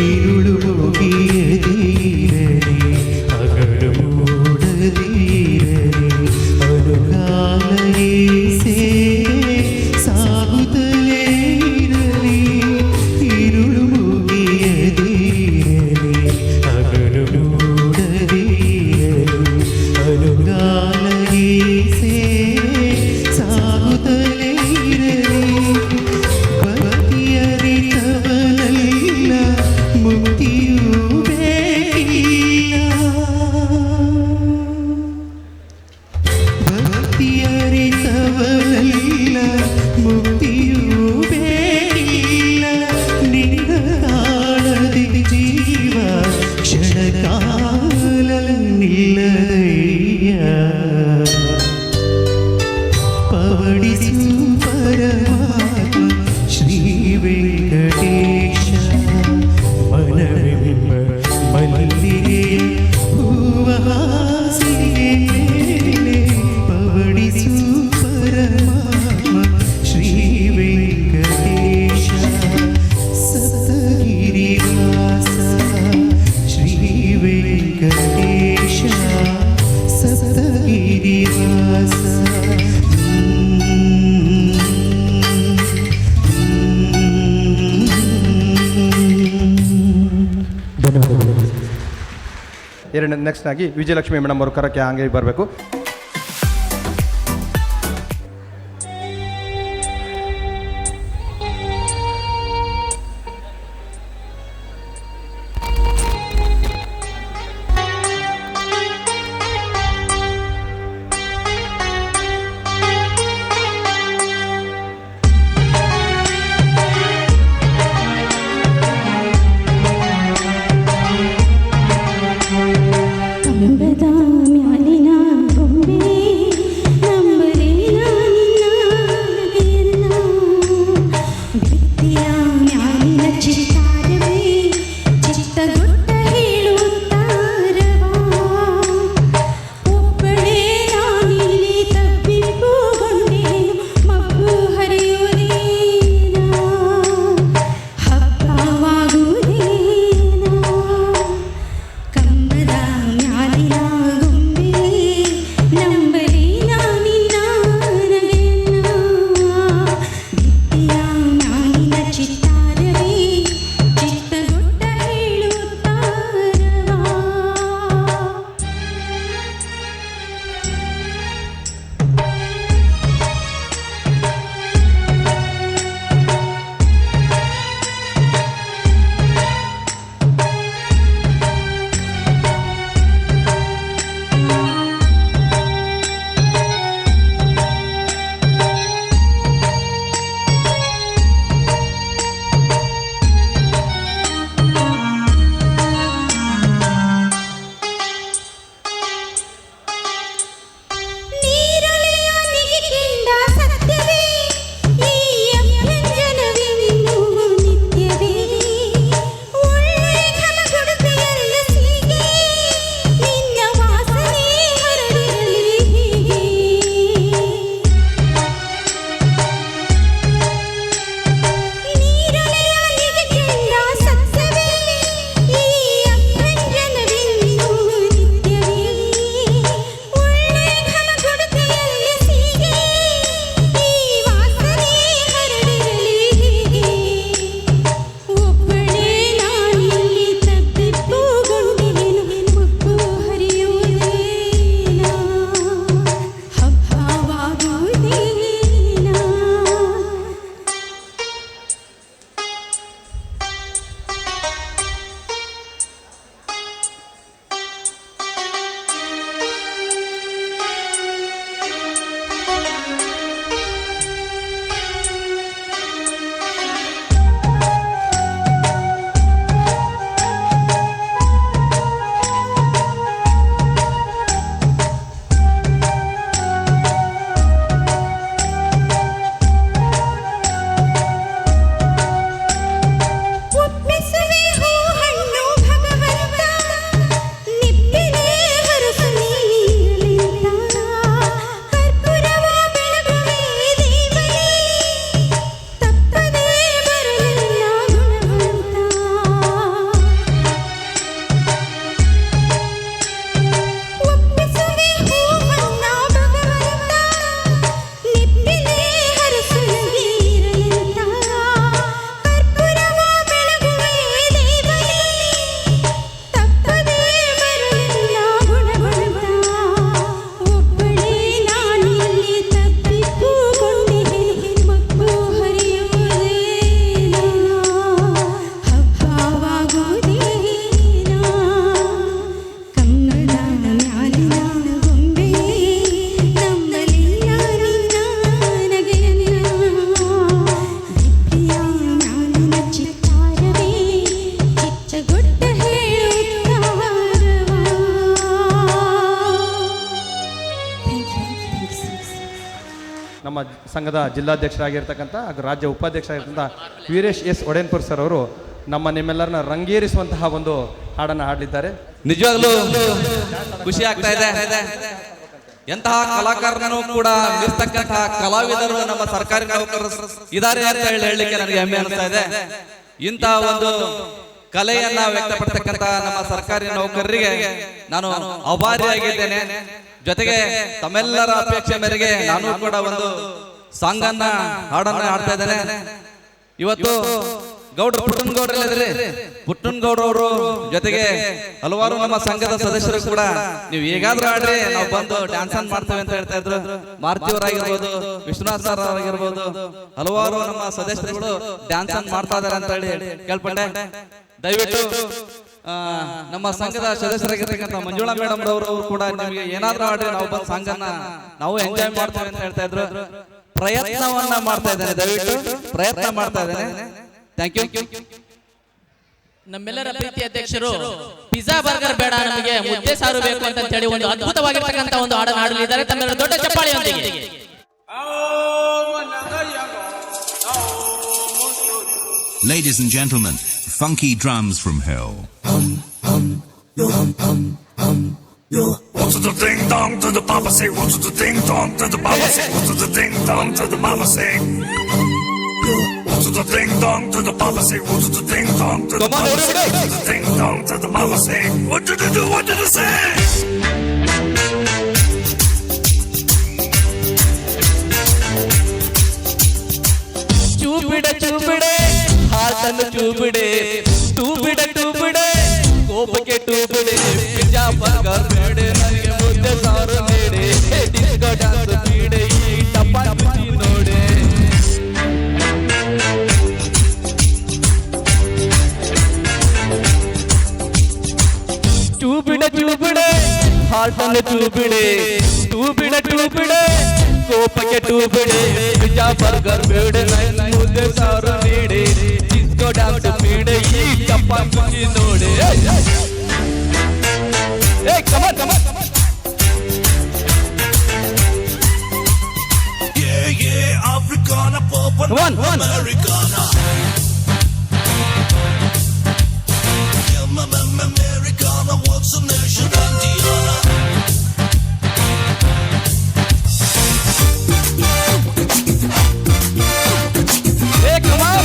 ഇരുളു മുകിയതീരനെ അകടു മൂടതീരനെ അനുകാലയേ ಸೇವೆ ಸಾಗುತ್ತಲೇ ಇರಲಿ ഇരുളു ಮುಗಿಯದೀರನೆ ಅಗಡು ಮೂಡದೀರನೆ അനുകാലಯೇ ಸೇವೆ ಸಾಗುತ್ತಲೇ ಇರಲಿ ಭಕ್ತಿಯರಿತವನಲ್ಲ ಮುಕ್ತಿಯೂ ಬೇಕಿಲ್ಲ ಭಕ್ತಿಯರಿತವನಲ್ಲ ಮುಕ್ತಿಯೂ ಬೇಕಿಲ್ಲ ನಿನ್ನ ತಾಳದಿ ಜೀವ ಕ್ಷಣಕಾಲ ನಿಲ್ಲದಯ್ಯ ಪವಡಿಸು ಪರಮಾತ್ಮ ಶ್ರೀ ವೆಂಕಟೇಶ ಮನವೆಂಬ ಮಲ್ಲಿಗೆಯ ಹೂವಾಸಿಗೆ ಮೇಲೆ ಪವಡಿಸು ಪರಮಾತ್ಮ ಶ್ರೀ ವೆಂಕಟೇಶ ಸಪ್ತಗಿರಿವಾಸ ಶ್ರೀ ವೆಂಕಟೇಶ ಸಪ್ತಗಿರಿವಾಸ ಎರಡನೇ ನೆಕ್ಸ್ಟ್ ಆಗಿ ವಿಜಯಲಕ್ಷ್ಮಿ ಮೇಡಮ್ ಅವರು ಕರಕ್ಕೆ ಹಂಗೆ ಬರಬೇಕು. ಕಂಬದ ಮ್ಯಾಲಿನ ನಮ್ಮ ಸಂಘದ ಜಿಲ್ಲಾಧ್ಯಕ್ಷರಾಗಿರ್ತಕ್ಕಂಥ ಹಾಗೂ ರಾಜ್ಯ ಉಪಾಧ್ಯಕ್ಷರಾಗಿರ್ತಕ್ಕಂಥ ವೀರೇಶ್ ಎಸ್ ಒಡೆನ್ಪುರ್ ಸರ್ ಅವರು ನಿಮ್ಮೆಲ್ಲರನ್ನ ರಂಗೇರಿಸುವಂತಹ ಒಂದು ಹಾಡನ್ನು ಹಾಡಲಿದ್ದಾರೆ. ನಿಜವಾಗ್ಲೂ ಖುಷಿ ಆಗ್ತಾ ಇದೆ. ಎಂತಹ ಕಲಾಕಾರನೂ ಕೂಡ ಮೀರ್ತಕ್ಕಂತಹ ಕಲಾವಿದರು ನಮ್ಮ ಸರ್ಕಾರಿ ನೌಕರರು ಇದ್ದಾರೆ ಅಂತ ಹೇಳಲಿಕ್ಕೆ ನನಗೆ ಹೆಮ್ಮೆ ಅನಿಸ್ತಾ ಇದೆ. ಇಂತಹ ಒಂದು ಕಲೆಯನ್ನ ವ್ಯಕ್ತಪಡ್ತಕ್ಕಂತಹ ನಮ್ಮ ಸರ್ಕಾರಿ ನೌಕರರಿಗೆ ನಾನು ಆಭಾರಿಯಾಗಿದ್ದೇನೆ. ಜೊತೆಗೆ ತಮ್ಮೆಲ್ಲರ ಅಪೇಕ್ಷೆ ಮೇರೆಗೆ ನಾನು ಕೂಡ ಒಂದು ಸಾಂಗ್ ಅನ್ನ ಹಾಡನ್ನ ಹಾಡ್ತಾ ಇದ್ದೇನೆ. ಇವತ್ತು ಗೌಡ್ರು ಪುಟ್ಟನಗೌಡರವರು ಜೊತೆಗೆ ಹಲವಾರು ನಮ್ಮ ಸಂಘದ ಸದಸ್ಯರು ಕೂಡ ನೀವು ಹೇಗಾದ್ರೂ ಆಡ್ರಿ, ನಾವು ಬಂದು ಡ್ಯಾನ್ಸ್ ಅನ್ ಮಾಡ್ತೇವೆ ಅಂತ ಹೇಳ್ತಾ ಇದ್ರು. ಮಾರುತಿಯವರಾಗಿರ್ಬೋದು, ವಿಶ್ವನಾಥ್ ಸರ್ ಆಗಿರ್ಬೋದು, ಹಲವಾರು ನಮ್ಮ ಸದಸ್ಯರುಗಳು ಡ್ಯಾನ್ಸ್ ಅನ್ ಮಾಡ್ತಾ ಇದಾರೆ ಅಂತ ಹೇಳಿ ಕೇಳ್ಪಟ್ಟೆ. ದಯವಿಟ್ಟು ನಮ್ಮ ಸಂಘದ ಸದಸ್ಯರಾಗಿರ್ತಕ್ಕಂಥ ಮಂಜುಳಾ ಮೇಡಮ್ ರವರು ಕೂಡ ನಿಮಗೆ ಏನಾದ್ರೂ ಆಡ್ರಿ, ನಾವು ಬಂದು ಸಾಂಗ್ ಅನ್ನ ನಾವು ಎಂಜಾಯ್ ಮಾಡ್ತೇವೆ ಅಂತ ಹೇಳ್ತಾ ಇದ್ರು. ಪ್ರಯತ್ನವನ್ನ ಮಾಡ್ತಾ ಇದ್ದೇನೆ, ದಯವಿಟ್ಟು ಪ್ರಯತ್ನ ಮಾಡ್ತಾ ಇದ್ದೇನೆ. Thank you. ನಮ್ಮೆಲ್ಲರ ಪ್ರೀತಿ ಅಧ್ಯಕ್ಷರು ಪಿಜ್ಜಾ ಬರ್ಗರ್ ಬೇಡ, ನಮಗೆ ಮುದ್ದೆ ಸಾರು ಬೇಕು ಅಂತ ಹೇಳಿ ಒಂದು ಅದ್ಭುತವಾಗಿರ್ತಕ್ಕಂಥ ಒಂದು ಹಾಡನ್ನು ಹಾಡಲಿದ್ದಾರೆ. ತಮ್ಮೆಲ್ಲರ ದೊಡ್ಡ ಚಪ್ಪಾಳೆಯೊಂದಿಗೆ. Ladies and gentlemen, funky drums from hell. What to the ding dong to the papa say? What to the ding dong to the papa say? What to the ding dong to the mama say? What to the ding dong to the papa say? What to the ding dong to the mama say? What to the ding dong to the mama say? What did you do? What did you say? ಚೂಬಿಡೆ ಹಾಟನ್ನು ಚೂಬಿಡೆ, ಟೂಬಿಡೆ ಕೋಪಕ್ಕೆ ಟೂಬಿಡೆ, pizza burger ಬೇಡೆ, ನನಗೆ ಮುದ್ದೆ ಸಾರು ಬೇಡೆ, disco dance ಬೀಡೆ, ಈ ಟಪಾಂಗಿ ನೋಡೆ. ಚೂಬಿಡೆ ಹಾಟನ್ನು ಚೂಬಿಡೆ, ಟೂಬಿಡೆ ಕೋಪಕ್ಕೆ ಟೂಬಿಡೆ, pizza burger ಬೇಡೆ, ನನಗೆ ಮುದ್ದೆ ಸಾರು ನೀಡೆ, ಡಿಸ್ಕೋ ಡ್ಯಾನ್ಸ್ ಬೀಡೆ, ಈ ಟಪಾಂಗಿ ನೋಡೆ. Hey, come on. Yeah, Africana, pop and Americana. Yeah, Americana, what's the nation, Indiana? Hey, come on.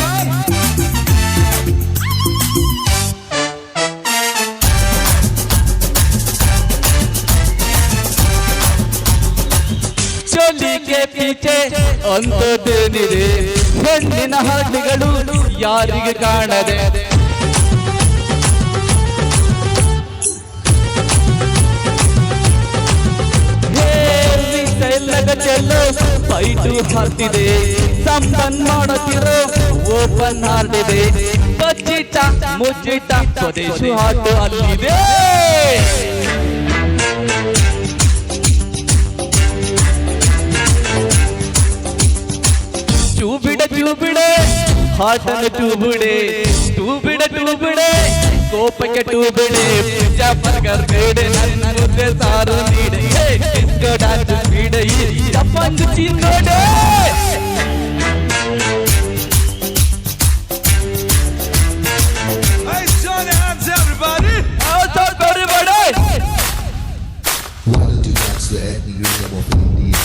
ಚೋಲಿಗೆ ಪೀಚೆ ಅಂತದೇನಿದೆ, ಹೆಣ್ಣಿನ ಹಾಡುಗಳು ಯಾರಿಗೆ ಕಾಣದೆ. ಚೆಲ್ಲೋ ಫೈಟು ಹಾರ್ತಿದೆ, ಸಂಪನ್ ಮಾಡುತ್ತಿರೋ ಓಪನ್ ಹಾರ್ಟಿದೆ, ಬಚ್ಚಿಟ ಮುಚ್ಚಿಟ ಸ್ವದೇಶಿ ಹಾಟು ಅಲ್ಲಿದೆ. ಚೂಬಿಡೆ ಹಾಟನ್ನು ಟೂಬಿಡೆ ಕೋಪಕ್ಕೆ ಟೂಬಿಡೆ, ಪಿಜ್ಜಾ ಬರ್ಗರ್ ಬೇಡೆ, ನನ್ನ ಮುದ್ದೆ ಸಾರು ನೀಡೆ, ಡಿಸ್ಕೋ ಡ್ಯಾನ್ಸ್ ಬೀಡೆ, ಈ ಟಪಾಂಗಿ ನೋಡೆ. Hey, Johnny, hands everybody. Everybody. Why don't you dance the ethnic rhythm of India?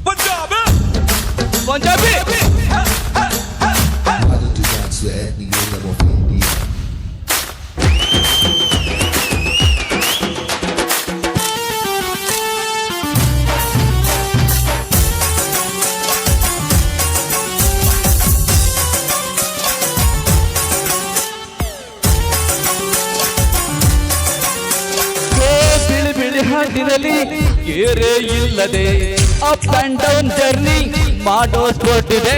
Punjabi. Why don't you dance the ethnic rhythm of India? ಬಿಳಿ ಹಾಡಿನಲ್ಲಿ ಏರೇ ಇಲ್ಲದೆ ಅಪ್ ಅಂಡ್ ಡೌನ್ ಜರ್ನಿ ಮಾಡೋ ಸ್ಪೋರ್ಟ್ ಇದೆ.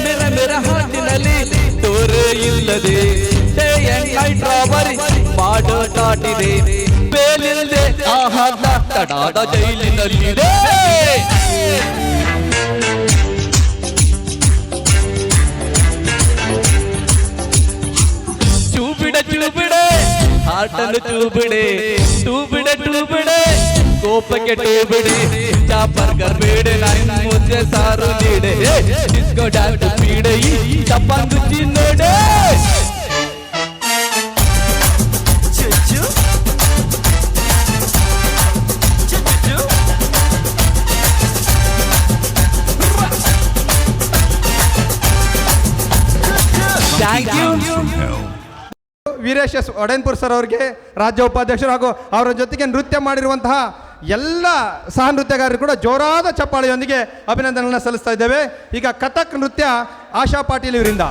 ಮೇರ ಹಾಡಿನಲ್ಲಿ ತೋರೇ ಇಲ್ಲದೆ day and night robbery ಮಾಡೋ ದಾಟಿದೆ, ಬೇಲಿಲ್ಲದೆ ಆಹಾರ ತಡಾದ ಜೈಲಿನಲ್ಲಿದೆ. ಚೂಬಿಡೆ ಹಾಟನ್ನು ಟೂ ಬಿಡೆ ಕೋಪಕ್ಕೆ ಟೂ ಬಿಡಿ ಚಾಪರ್ಗರ್ ಬೇಡೆ ನಾನು ಮುದ್ದೆ ಸಾರು ನೀಡೆ ಡಿಸ್ಕೋ ಡ್ಯಾನ್ಸ್ ಬೀಡೆ ಚಪ್ಪಂದು ಚಿನ್ನೋಡೆ thank you Veeresh S Odenpur sir ಅವರಿಗೆ ರಾಜ್ಯ ಉಪಾಧ್ಯಕ್ಷರು ಹಾಗೂ ಅವರ ಜೊತೆಗೆ ನೃತ್ಯ ಮಾಡಿರುವಂತಹ ಎಲ್ಲ ಸಹ ನೃತ್ಯಗಾರರು ಕೂಡ ಜೋರಾದ ಚಪ್ಪಾಳೆಯೊಂದಿಗೆ ಅಭಿನಂದನೆಗಳನ್ನು ಸಲ್ಲಿಸ್ತಾ ಇದ್ದೇವೆ. ಈಗ ಕಥಕ್ ನೃತ್ಯ ಆಶಾ ಪಾಟೀಲ್ ಇವರಿಂದ.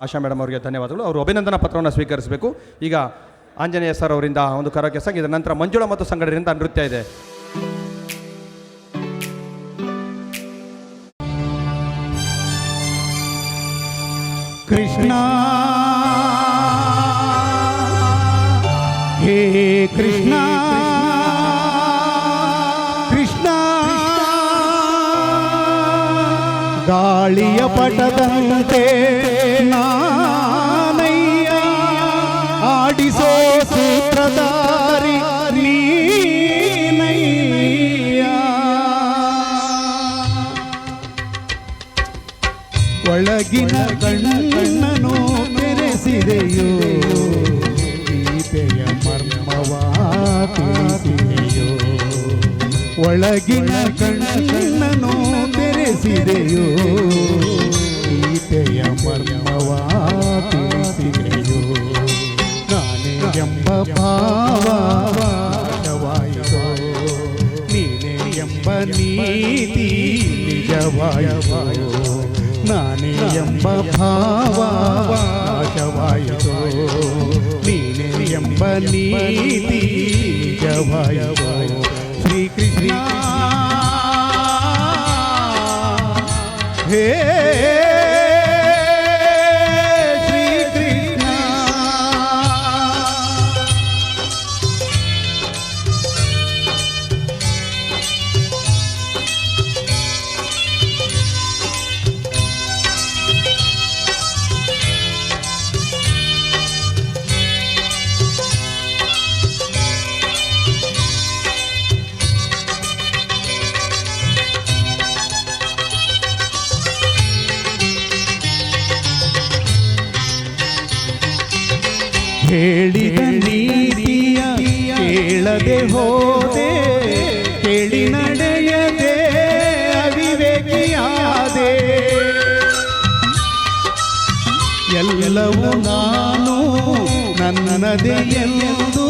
ಆಶಾ ಮೇಡಮ್ ಅವರಿಗೆ ಧನ್ಯವಾದಗಳು. ಅವರು ಅಭಿನಂದನಾ ಪತ್ರವನ್ನು ಸ್ವೀಕರಿಸಬೇಕು. ಈಗ ಆಂಜನೇಯ ಸರ್ ಅವರಿಂದ ಒಂದು ಕರೋಕೆ ಸಾಂಗ್, ಇದರ ನಂತರ ಮಂಜುಳಾ ಮತ್ತು ಸಂಗಡರಿಂದ ನೃತ್ಯ ಇದೆ. ಕೃಷ್ಣ ಹೇ ಕೃಷ್ಣ ಕೃಷ್ಣ ಗಾಳಿಯ ಪಟದಂತೆ ನಾನಯ್ಯ ಆಡಿಸೋ ಸೂತ್ರಧಾರಿ ನೀನಯ್ಯ ಒಳಗಿನ ಕಣ್ಣನ್ನು ತೆರೆಸಿದೆಯೋ ಗೀತೆಯ ಮರ್ಮವ ತಿಳಿಸಿದೆಯೋ ಒಳಗಿನ ಕಣ್ಣನ್ನು ತೆರೆಸಿದೆಯೋ ಗೀತೆಯ ಮರ್ಮವ ತಿಳಿಸಿದೆಯೋ ನಾನೇ ಎಂಬ ಭಾವ ನಾಶವಾಯಿತೋ ನೀನೇ ಎಂಬ ನೀತಿ ನಿಜವಾಯಿತೋ ನಾನೇ ಎಂಬ ಭಾವ ನಾಶವಾಯಿತೋ ನೀನೇ ಎಂಬ ನೀತಿ ನಿಜವಾಯಿತೋ ಶ್ರೀಕೃಷ್ಣ ಹೇ ಶ್ರೀಕೃಷ್ಣ ಹೇಳಿದ ನೀತಿಯ ಕೇಳದೆ ಹೋದೆ ಕೇಳಿ ನಡೆಯದೆ ಅವಿವೇಕಿಯಾದೆ ಎಲ್ಲವೂ ನಾನು ನನ್ನದೇ ಎಂದು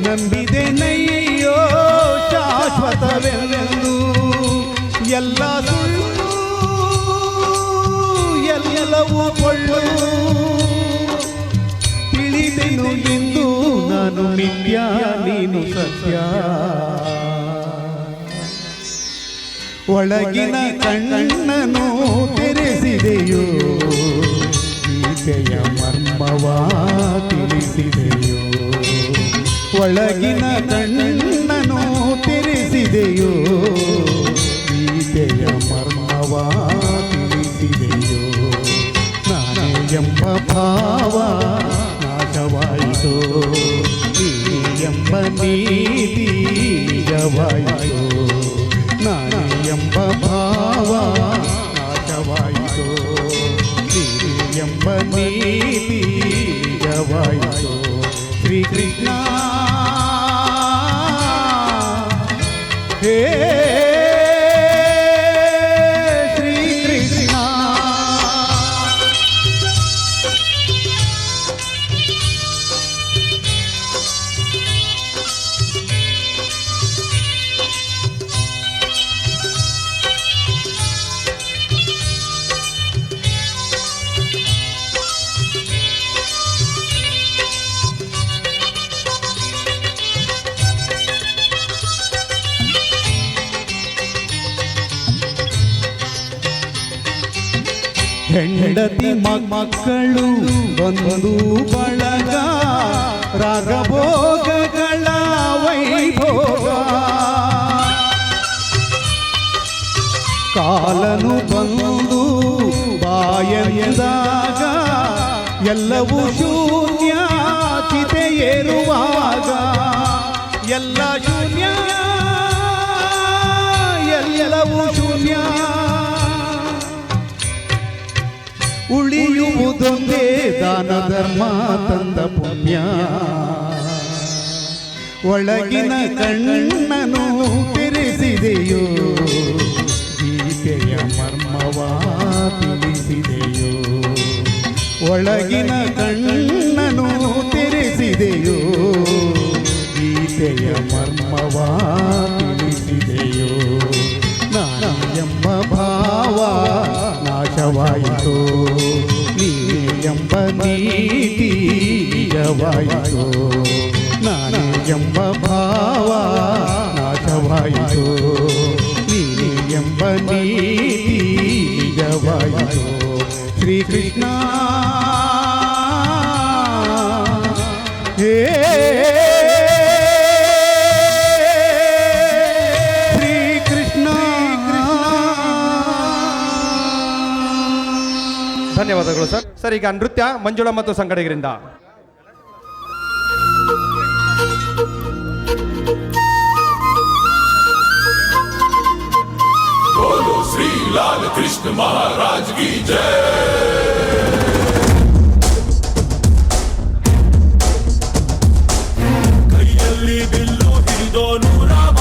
ನಂಬಿದೆ ನಯ್ಯೋ ಶಾಶ್ವತವೆಂದು ಎಲ್ಲ ಸುಳ್ಳು ಎಲ್ಲವೂ ಕೊಳ್ಳು ತಿಳಿದೆನು ಎಂದು ನಾನು ಮಿಥ್ಯ ನೀನು ಸತ್ಯ ಒಳಗಿನ ಕಣ್ಣನ್ನು ತೆರೆಸಿದೆಯೋ ಗೀತೆಯ ಮರ್ಮವ ತಿಳಿಸಿದೆಯೋ ಒಳಗಿನ ಕಣ್ಣನ್ನು ತೆರೆಸಿದೆಯೋ ಗೀತೆಯ ಮರ್ಮವ ತಿಳಿಸಿದೆಯೋ ನಾನೇ ಎಂಬ ಭಾವ ನಾಶವಾಯಿತೋ ನೀನೇ ಎಂಬ ನೀತಿ ನಿಜವಾಯಿತೋ ನಾನೇ ಎಂಬ ಭಾವ ನಾಶವಾಯಿತೋ ನೀನೇ ಎಂಬ ನೀತಿ ನಿಜವಾಯಿತೋ ಶ್ರೀಕೃಷ್ಣ ಹೇ ಹೆಂಡತಿ ಮಕ್ಕಳು ಬಂದು ಬಳಗ ರಾಗಭೋಗಗಳ ವೈಭೋಗ ಕಾಲನು ಬಂದು ಬಾಯದಾಗ ಎಲ್ಲವೂ ಶೂನ್ಯ ಚಿತೆ ಏರುವಾಗ ಎಲ್ಲ ಶೂನ್ಯ ಎಲ್ಲವೂ ಶೂನ್ಯ ಉಳಿಯುವುದೊಂದೇ ದಾನ ಧರ್ಮ ತಂದ ಪುಣ್ಯ ಒಳಗಿನ ಕಣ್ಣನು ತೆರೆಸಿದೆಯೋ ಗೀತೆಯ ಮರ್ಮವ ತಿಳಿಸಿದೆಯೋ ಒಳಗಿನ ಕಣ್ಣನು ತೆರೆಸಿದೆಯೋ ಗೀತೆಯ ಮರ್ಮವ ತಿಳಿಸಿದೆಯೋ ನಾನು ಎಂಬ ಭಾವ ನಾಶವಾಯಿತೋ ನೀನೇ ನೀತಿ ನಿಜವಾಯಿತು, ನಾನೇ ಎಂಬ ಭಾವ ನಾಶವಾಯಿತು, ನೀನೇ ಎಂಬ ನೀತಿ ನಿಜವಾಯಿತು. ಶ್ರೀಕೃಷ್ಣ ಹೇ ಶ್ರೀಕೃಷ್ಣ. ಧನ್ಯವಾದಗಳು ಸರ್. ಸರ್, ಈಗ ನೃತ್ಯ ಮಂಜುಳಾ ಮತ್ತು ಸಂಗಡಿಗರಿಂದ. श्री लाल कृष्ण महाराज की जय. ಕೈಯಲ್ಲಿ ಬಿಲ್ಲು ಹಿಡಿದೋನು ರಾಮ,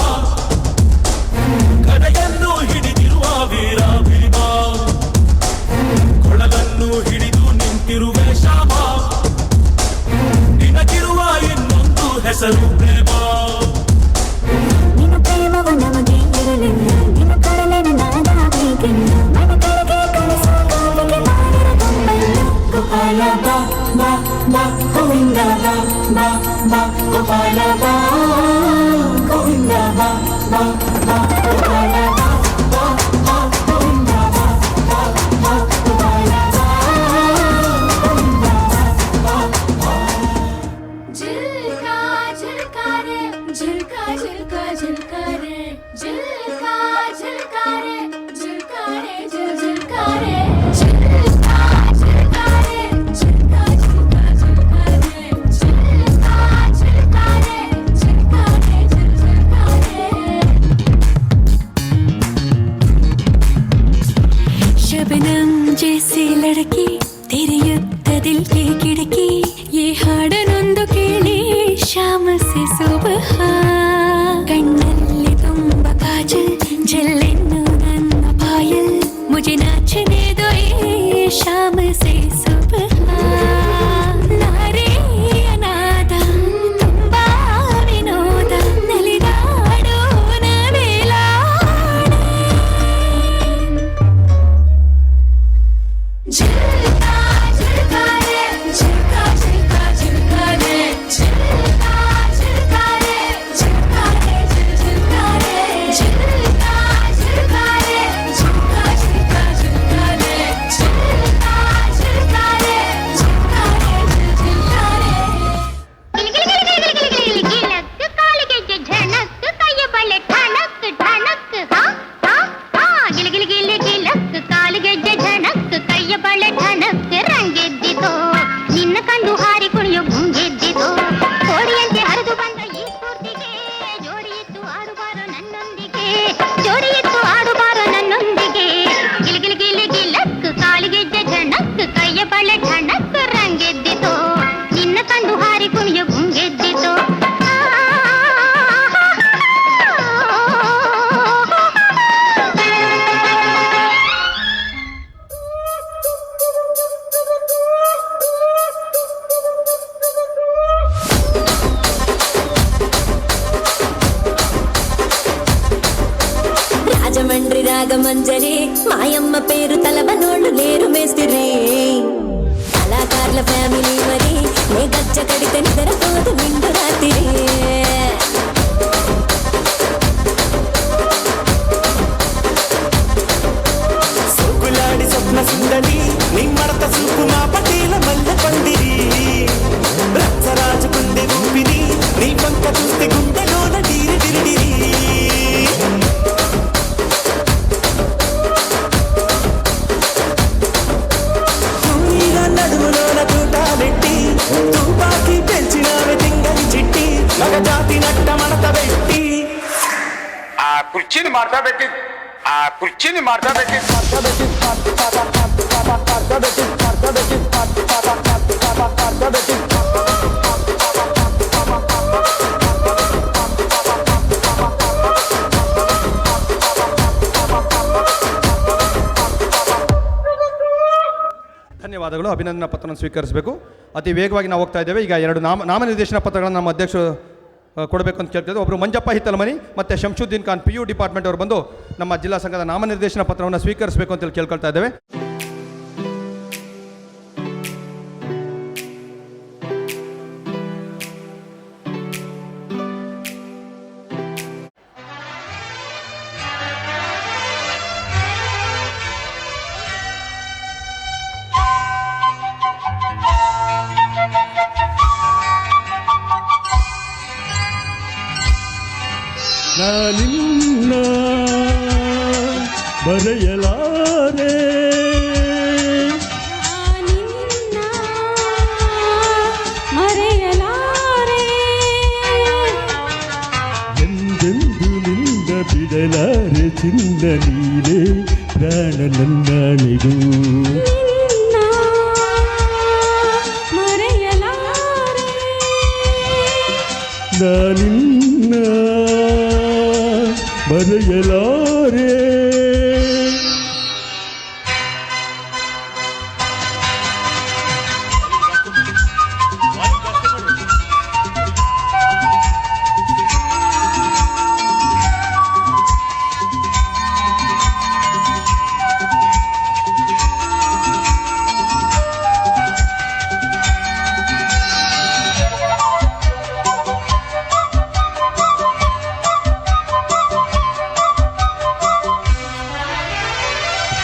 ಕಡೆಯನ್ನು ಹಿಡಿದಿರುವ ವೀರ ಭೀಮ, ಕೊಳಲನ್ನು ಹಿಡಿದು ನಿಂತಿರುವೆ ಶ್ಯಾಮ, ನಿನಗಿರುವ ಇನ್ನೊಂದು ಹೆಸರು ಪ್ರೇಮ. ನಿನ್ನ ಪ್ರೇಮವ ನಮಗೆ ಇರಲಿಲ್ಲ, ನಿನ್ನ ಕಡಲಿನ ನಾದಾಗಬೇಕೆಂದು ಮನ ಕೆಳಗೆ ಕಳಿಸೋ ಕಾಲಿಗೆ ಮಾಡಿರ ಗೊಂಬೆಲ್ಲ. ಗೋಪಾಲ ಬಾ ಬಾ ಬಾ ಗೋವಿಂದ ಬಾ ಬಾ ಬಾ ಗೋಪಾಲ ಬಾ ಗೋವಿಂದ ಬಾ ಬಾ ಬಾ ಗೋಪಾಲ ಬಾ ಬಾ ಬಾ ಗೋವಿಂದ ಬಾ ಬಾ ಬಾ ಗೋಪಾಲ ಬಾ ಗೋವಿಂದ ಬಾ ಬಾ. झिलका झिलका रे झिलका झिलका झिलका रे झिलका झिलका रे झिलका रे झिल झिलका रे झिलका झिलका रे झिलका झिलका झिलका रे झिलका झिलका रे झिलका रे झिल झिलका रे. शबनम जैसी लड़की तेरे युद्ध दिल की खिड़की, ये ಹಾಡನೊಂದು ಕೇಳಿ ಶ್ಯಾಮ ಸೆ ಸುಬಹ, ಕಣ್ಣಲ್ಲಿ ತುಂಬ ಕಾಜಲ್ ಜಲ್ಲೆನ್ನು ನನ್ನ ಪಾಯಲ್, ಮುಜೆ ನಾಚನೆ ದೋ ಯೇ ಶ್ಯಾಮ ಸೆ ಸುಬಹ. ನಾರೇ ಅನಾಥ ತುಂಬಾ ವಿನೋದ, ನಲಿದಾಡೋ ನವೇಲಾಡೆ. झिलका झिलका रे झिलका झिलका झिलका रे झिलका झिलका रे झिलका रे झिल झिलका रे झिलका झिलका रे झिलका झिलका झिलका रे झिलका झिलका रे झिलका रे झिल झिलका रे. गिलक कालिगे झनक कई बले ठनक ठनक हा हा हा गिल गिल गिल गिलक कालिगे झनक ಕೈಯ ಬಳೆ ಠನಕ್ ರಂಗೆದ್ದಿತೋ, ನಿನ್ನ ಕಂಡು ಹಾರಿ ಕುಣಿಯೋ ಗುಂಗೆದ್ದಿತೋ, ಕೋಡಿಯಂತೆ ಹರಿದು ಬಂದ ಈ ಸ್ಫೂರ್ತಿಗೆ ಜೋಡಿಯಿತ್ತು ಆಡುಬಾರೋ ನನ್ನೊಂದಿಗೆ, ಜೋಡಿಯಿತ್ತು ಆಡುಬಾರೋ ನನ್ನೊಂದಿಗೆ. ಗಿಲ್ ಗಿಲ್ ಗಿಲ್ ಗಿಲಕ್ ಕಾಲಿಗೆಜ್ಜೆ ಝಣಕ್ ಕೈಯ ಬಳೆ ಠನಕ್ ರಂಗೆದ್ದಿತೋ, ನಿನ್ನ ಕಂಡು ಹಾರಿ ಕುಣಿಯೋ ಗುಂಗೆದ್ದಿತೋ. రాజమండ్రి రాగమంజరి మాయమ్మ పేరు తలవనోళ్ళు లేరు మేస్తిరి, కళాకారుల ఫ్యామిలీ మరి నే గచ్చ కడితే నిద్రపోదు నిండు రాత్రి. సోకులాడి స్వప్న సుందరి నిమ్మడత సూపు మా పటేల మల్ల పండిరి, రచ్చరాజు గుండె ఊపిరి నీ పంక చూస్తే గుండెలోన డీరి డిరిడిరి. నడుములోన తూటాలెట్టి తుపాకి పెంచినావే తింగని చిట్టి, మగ జాతి నట్ట మడత పెట్టి ఆ కుర్చీని మార్తా పెట్టి ఆ కుర్చీని మార్తా పెట్టి ಧನ್ಯವಾದಗಳು. ಅಭಿನಂದನಾ ಪತ್ರವನ್ನು ಸ್ವೀಕರಿಸಬೇಕು. ಅತಿ ವೇಗವಾಗಿ ನಾವು ಹೋಗ್ತಾ ಇದ್ದೇವೆ. ಈಗ ಎರಡು ನಾಮನಿರ್ದೇಶನ ಪತ್ರಗಳನ್ನು ನಮ್ಮ ಅಧ್ಯಕ್ಷರು ಕೊಡಬೇಕು ಅಂತ ಕೇಳ್ತಿದ್ದೆ. ಒಬ್ಬರು ಮಂಜಪ್ಪ ಹಿತ್ತಲಮನಿ ಮತ್ತು ಶಂಶುದ್ದೀನ್ ಖಾನ್ PU ಡಿಪಾರ್ಟ್ಮೆಂಟ್ ಅವರು ಬಂದು ನಮ್ಮ ಜಿಲ್ಲಾ ಸಂಘದ ನಾಮನಿರ್ದೇಶನ ಪತ್ರವನ್ನು ಸ್ವೀಕರಿಸಬೇಕು ಅಂತೇಳಿ ಕೇಳ್ಕೊಳ್ತಾ ಇದ್ದೇವೆ. ನಾನಿನ್ನ ಬರೆಯಲಾರೆ ಮರೆಯಲಾರೆ ಎಂದೆಂದು ನಿಂದ ಬಿಡಲಾರೆ ಚಿನ್ನ ನೀನೇ ಪ್ರಾಣ ನನ್ನಾಳೆಗೂ ಮರೆಯಲಾರೆ ನಾನಿನ್ನ ಬರೆಯಲಾರೆ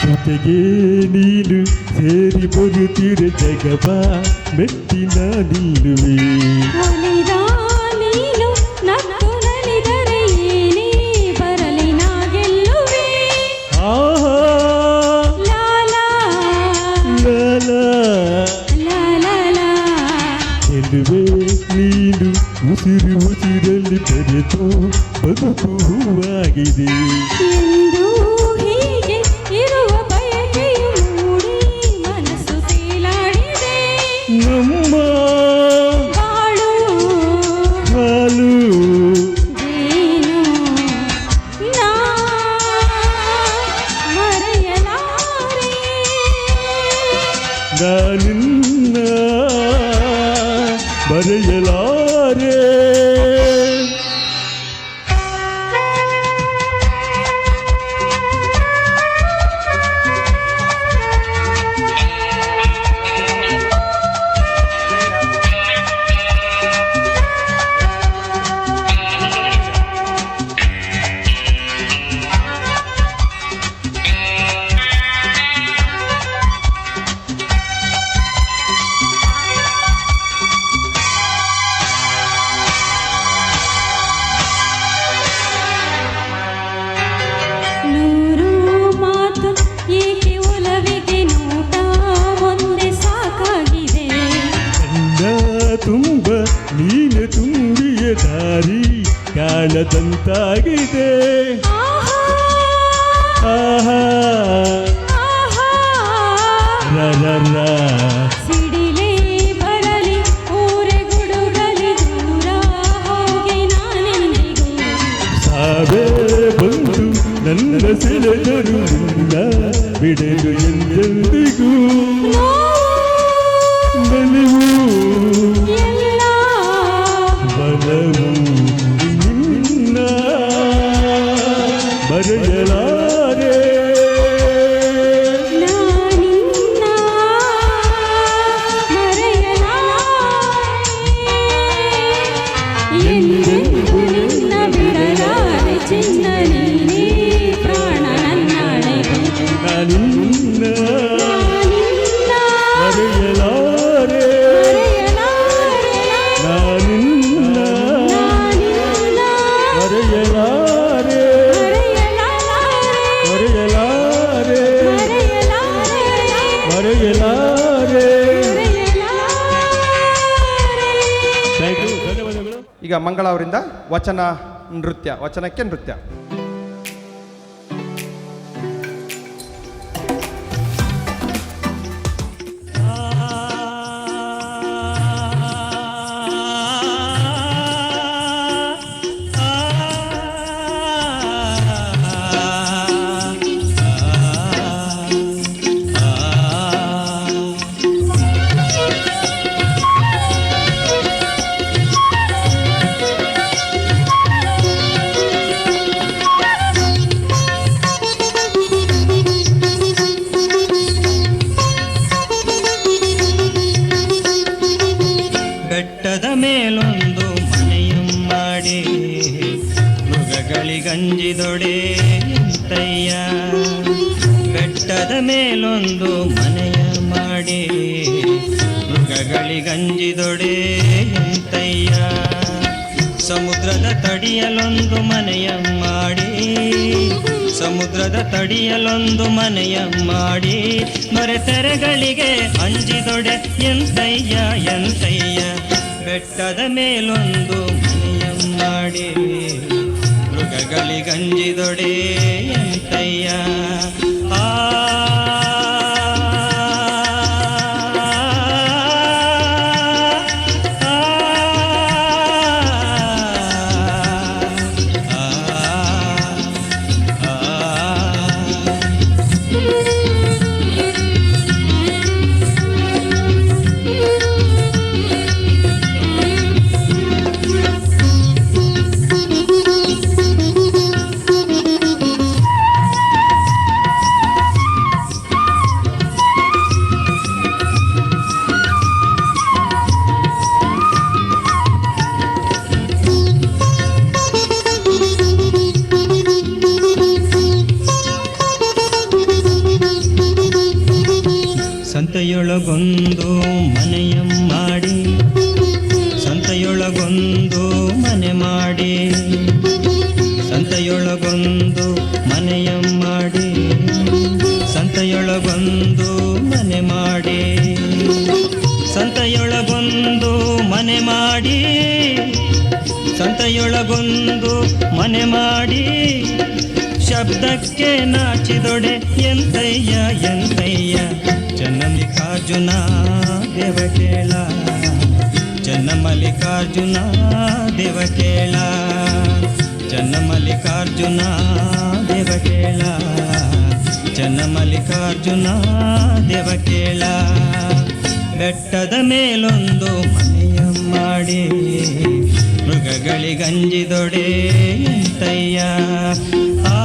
ಜೊತೆಗೆ ನೀನು ಸೇರಿ ಬರುತ್ತಿರ ಜಗವ ಮೆಟ್ಟಿನ ನಿಲ್ಲುವೆ ಒಲಿದ ನೀನು ನಕ್ಕು ನಲಿದರೆ ಏನೇ ಬರಲಿ ನಾ ಗೆಲ್ಲುವೆ ಆಹಾ ಲಾಲಾ ಲಾಲಾ ಲಾಲಾ ಗೆಲ್ಲುವೆ ನೀನು ಉಸಿರು ಉಸಿರಲ್ಲಿ ಬೆರೆತು ಬದುಕು ಹೂವಾಗಿದೆ ಎಂದು ಹೀಗೆ ಇರುವ ಬಯಕೆಯು ಮೂಡಿ ಮನಸ್ಸು ತೇಲಾಡಿದೆ ನಮ್ಮ ಬಾಳು ಹಾಲು ಜೇನು ನಾ ಮರೆಯಲಾರೆ ನಾನಿನ್ನ ಬರೆಯಲಾರೆ ನೂರು ಮಾತು ಏಕೆ ಒಲವಿಗೆ ನೋಟ ಒಂದೇ ಸಾಕಾಗಿದೆ ಕಣ್ಣ ತುಂಬ ನೀನು ತುಂಬಿಯ ದಾರಿ ಕಾಣದಂತಾಗಿದೆ ಆಹಾ ಆಹಾ ಆಹಾ ರರರ ಸಿಡಿಲೇ ಬರಲಿ ಊರೆ ಗುಡುಗಲಿ ದೂರ ಹೋಗಿ ನಾನೆಂದಿಗೂ ಸಾವೇ ಬಂದು ನನ್ನ ಸೆಳೆದರು ನಿನ್ನ ಬಿಡಲು ಎಂದೆಂದಿಗೂ ಬಲವು ಎಲ್ಲ ಬಲವು ನಿನ್ನ ಬರೆಯಲಾರೆ ನಾನಿನ್ನ ಮರೆಯಲಾರೆ ಎಂದೆಂದೂ ನಿನ್ನ ಬಿಡಲಾರೆ ಚಿನ್ನ ನೀನೇ ಪ್ರಾಣ ನನ್ನಾಳೆಗೂ ನಾನಿನ್ನ ನಾನಿನ್ನ ಮರೆಯಲಾರೆ ಮರೆಯಲಾರೆ ನಾನಿನ್ನ ನಾನಿನ್ನ ಮರೆಯಲಾರೆ ಮರೆಯಲಾರೆ ಮರೆಯಲಾರೆ ಮರೆಯಲಾರೆ ಥ್ಯಾಂಕ್ ಯು ಧನ್ಯವಾದಗಳು ಈಗ ಮಂಗಳ ಅವರಿಂದ ವಚನಕ್ಕೆ ನೃತ್ಯ ಬೆಟ್ಟದ ಮೇಲೊಂದು ಮನೆಯ ಮಾಡಿ ಮೃಗಗಳಿಗಂಜಿದೊಡೆ ಎಂತಯ್ಯ. ಬೆಟ್ಟದ ಮೇಲೊಂದು ಮನೆಯ ಮಾಡಿ ಮೃಗಗಳಿಗಂಜಿದೊಡೆ ಎಂತಯ್ಯ. ಸಮುದ್ರದ ತಡಿಯಲೊಂದು ಮನೆಯ ಮಾಡಿ, ಸಮುದ್ರದ ತಡಿಯಲೊಂದು ಮನೆಯ ಮಾಡಿ, ಮರೆತೆರೆಗಳಿಗೆ ಅಂಜಿದೊಡೆ ಎಂತಯ್ಯ ಎಂತಯ್ಯ, ಬೆಟ್ಟದ ಮೇಲೊಂದು ಮನೆಯ ಮಾಡಿ, ಮೃಗಗಳಿಗಂಜಿದೊಡೆ ಎಂತಯ್ಯ. ಆ ಸಂತೆಯೊಳಗೊಂದು ಮನೆಯ ಮಾಡಿ, ಸಂತೆಯೊಳಗೊಂದು ಮನೆ ಮಾಡಿ, ಸಂತೆಯೊಳಗೊಂದು ಮನೆಯ ಮಾಡಿ, ಸಂತೆಯೊಳಗೊಂದು ಮನೆ ಮಾಡಿ, ಸಂತೆಯೊಳಗೊಂದು ಮನೆ ಮಾಡಿ, ಸಂತೆಯೊಳಗೊಂದು ಮನೆ ಮಾಡಿ, ಶಬ್ದಕ್ಕೆ ನಾಚಿದೊಡೆ ಎಂತಯ್ಯ ಎಂತಯ್ಯ, ಚನ್ನಮಲ್ಲಿಕಾರ್ಜುನ ದೇವಕೇಳ, ಚನ್ನಮಲ್ಲಿಕಾರ್ಜುನ ದೇವಕೇಳ, ಚನ್ನಮಲ್ಲಿಕಾರ್ಜುನ ದೇವಕೇಳ, ಚನ್ನಮಲ್ಲಿಕಾರ್ಜುನ ದೇವಕೇಳ. ಬೆಟ್ಟದ ಮೇಲೊಂದು ಮನೆಯ ಮಾಡಿ, ಮೃಗಗಳಿಗಂಜಿದೊಡೆ ಎಂತಯ್ಯ. ಆ